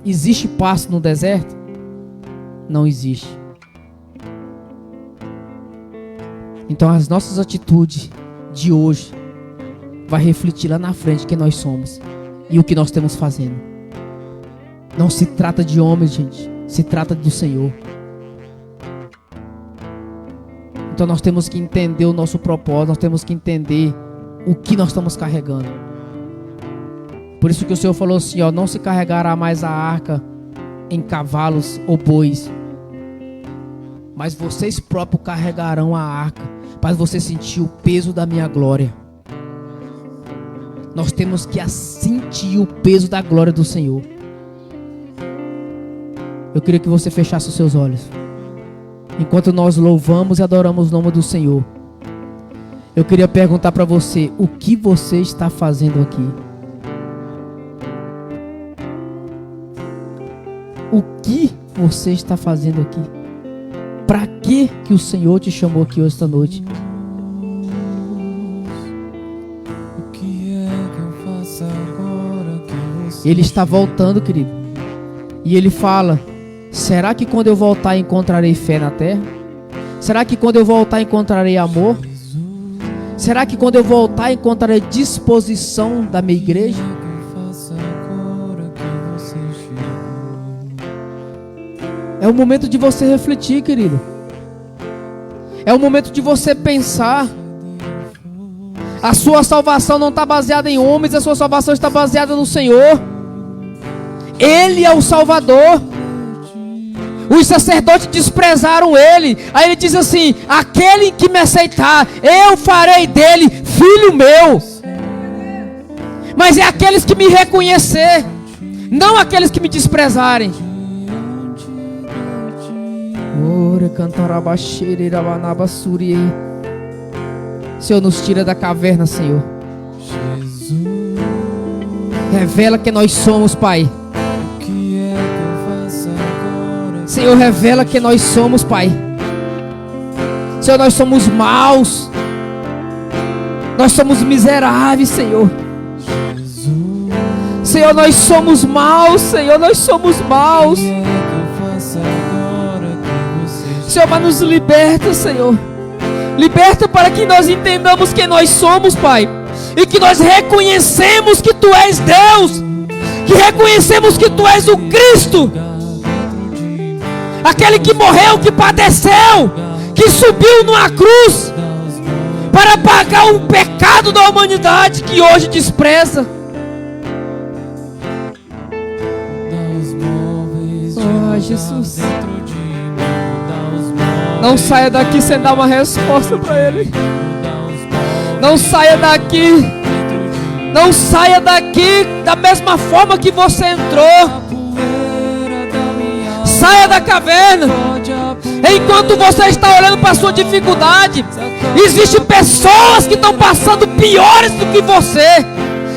Existe pasto no deserto? Não existe. Então as nossas atitudes de hoje vai refletir lá na frente quem nós somos e o que nós estamos fazendo. Não se trata de homens, gente, se trata do Senhor. Então nós temos que entender o nosso propósito, nós temos que entender o que nós estamos carregando. Por isso que o Senhor falou assim, ó: não se carregará mais a arca em cavalos ou bois, mas vocês próprios carregarão a arca, para você sentir o peso da minha glória. Nós temos que sentir o peso da glória do Senhor. Eu queria que você fechasse os seus olhos, enquanto nós louvamos e adoramos o nome do Senhor. Eu queria perguntar para você: o que você está fazendo aqui? O que você está fazendo aqui? Para que o Senhor te chamou aqui hoje, esta noite? O que é que eu faço agora que você... Ele está voltando, querido. E ele fala: será que quando eu voltar encontrarei fé na terra? Será que quando eu voltar encontrarei amor? Será que quando eu voltar encontrarei disposição da minha igreja? É o momento de você refletir, querido. É o momento de você pensar. A sua salvação não está baseada em homens, a sua salvação está baseada no Senhor. Ele é o Salvador. Os sacerdotes desprezaram ele. Aí ele diz assim: aquele que me aceitar, eu farei dele filho meu. Mas é aqueles que me reconhecer, não aqueles que me desprezarem. Senhor, nos tira da caverna, Senhor. Revela que nós somos, Pai. Senhor, revela que nós somos, Pai. Senhor, nós somos maus. Nós somos miseráveis, Senhor. Senhor, nós somos maus, Senhor, nós somos maus. Senhor, mas nos liberta, Senhor. Liberta para que nós entendamos quem nós somos, Pai. E que nós reconhecemos que Tu és Deus. Que reconhecemos que Tu és o Cristo. Aquele que morreu, que padeceu, que subiu numa cruz para pagar um pecado da humanidade que hoje despreza. Oh, Jesus. Não saia daqui sem dar uma resposta para Ele. Não saia daqui. Não saia daqui da mesma forma que você entrou. Saia da caverna. Enquanto você está olhando para a sua dificuldade, existem pessoas que estão passando piores do que você.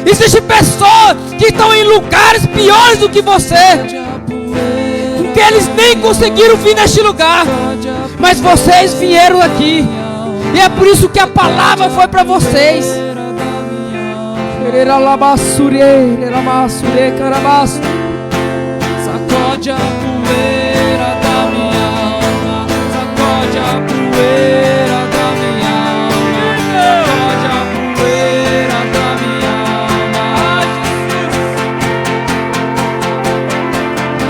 Existem pessoas que estão em lugares piores do que você, porque eles nem conseguiram vir neste lugar, mas vocês vieram aqui. E é por isso que a palavra foi para vocês. Sacode a poeira da minha alma, sacode a poeira da minha alma, sacode a poeira da minha alma,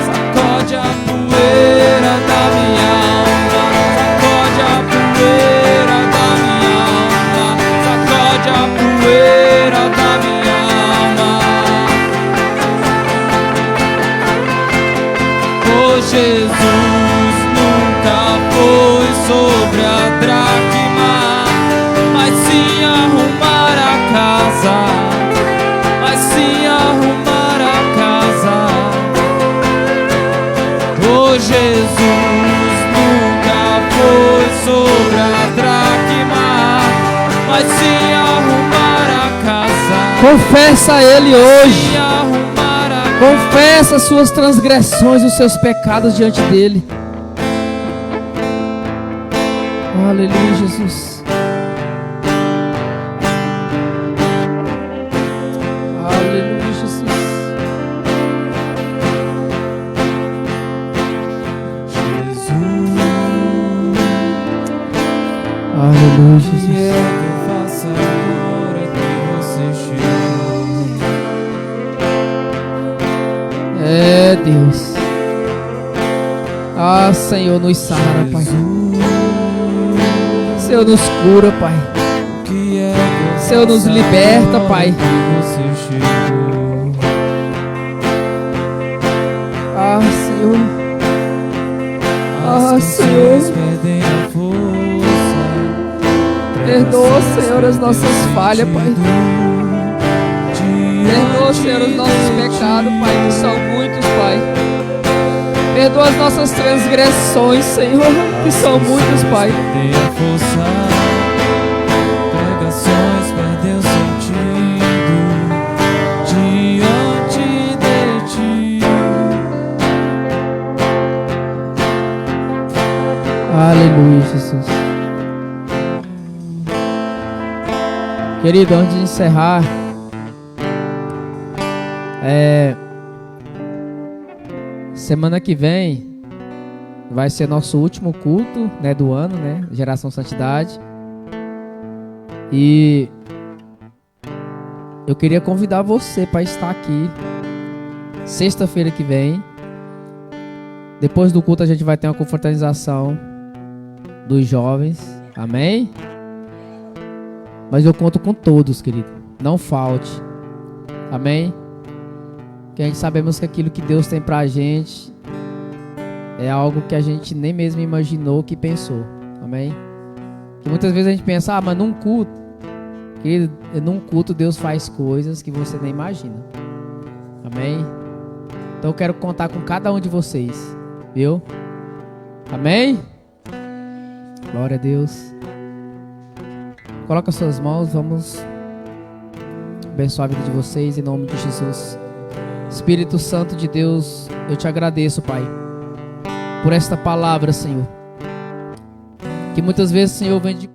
sacode a poeira da minha alma, sacode a poeira da minha alma, sacode a poeira da minha alma. Jesus nunca foi sobre a dracma, mas sim arrumar a casa, mas sim arrumar a casa. Oh, Jesus nunca foi sobre a dracma, mas sim arrumar a casa. Confessa a Ele hoje. Confessa as suas transgressões, os seus pecados diante dEle. Aleluia, Jesus. Aleluia, Jesus. Aleluia, Jesus. É, Deus. Ah, Senhor, nos sara, Pai. Senhor, nos cura, Pai. Senhor, nos liberta, Pai. Ah, Senhor. Ah, Senhor. Perdoa, Senhor, as nossas falhas, Pai. Perdoa, Senhor, os nossos pecados, Pai, que são muitos, Pai. Perdoa as nossas transgressões, Senhor, que são muitas, Pai. Pregações perdeu sentido diante de Ti. Aleluia, Jesus. Querido, antes de encerrar, semana que vem vai ser nosso último culto, né, do ano, né, Geração Santidade. E eu queria convidar você para estar aqui sexta-feira que vem. Depois do culto a gente vai ter uma confraternização dos jovens. Amém? Mas eu conto com todos, querido. Não falte. Amém? Que a gente sabemos que aquilo que Deus tem pra gente é algo que a gente nem mesmo imaginou que pensou. Amém? Que muitas vezes a gente pensa, mas num culto Querido, num culto Deus faz coisas que você nem imagina. Amém? Então eu quero contar com cada um de vocês. Viu? Amém? Glória a Deus. Coloca suas mãos, vamos abençoar a vida de vocês em nome de Jesus. Espírito Santo de Deus, eu te agradeço, Pai, por esta palavra, Senhor, que muitas vezes, Senhor, vem de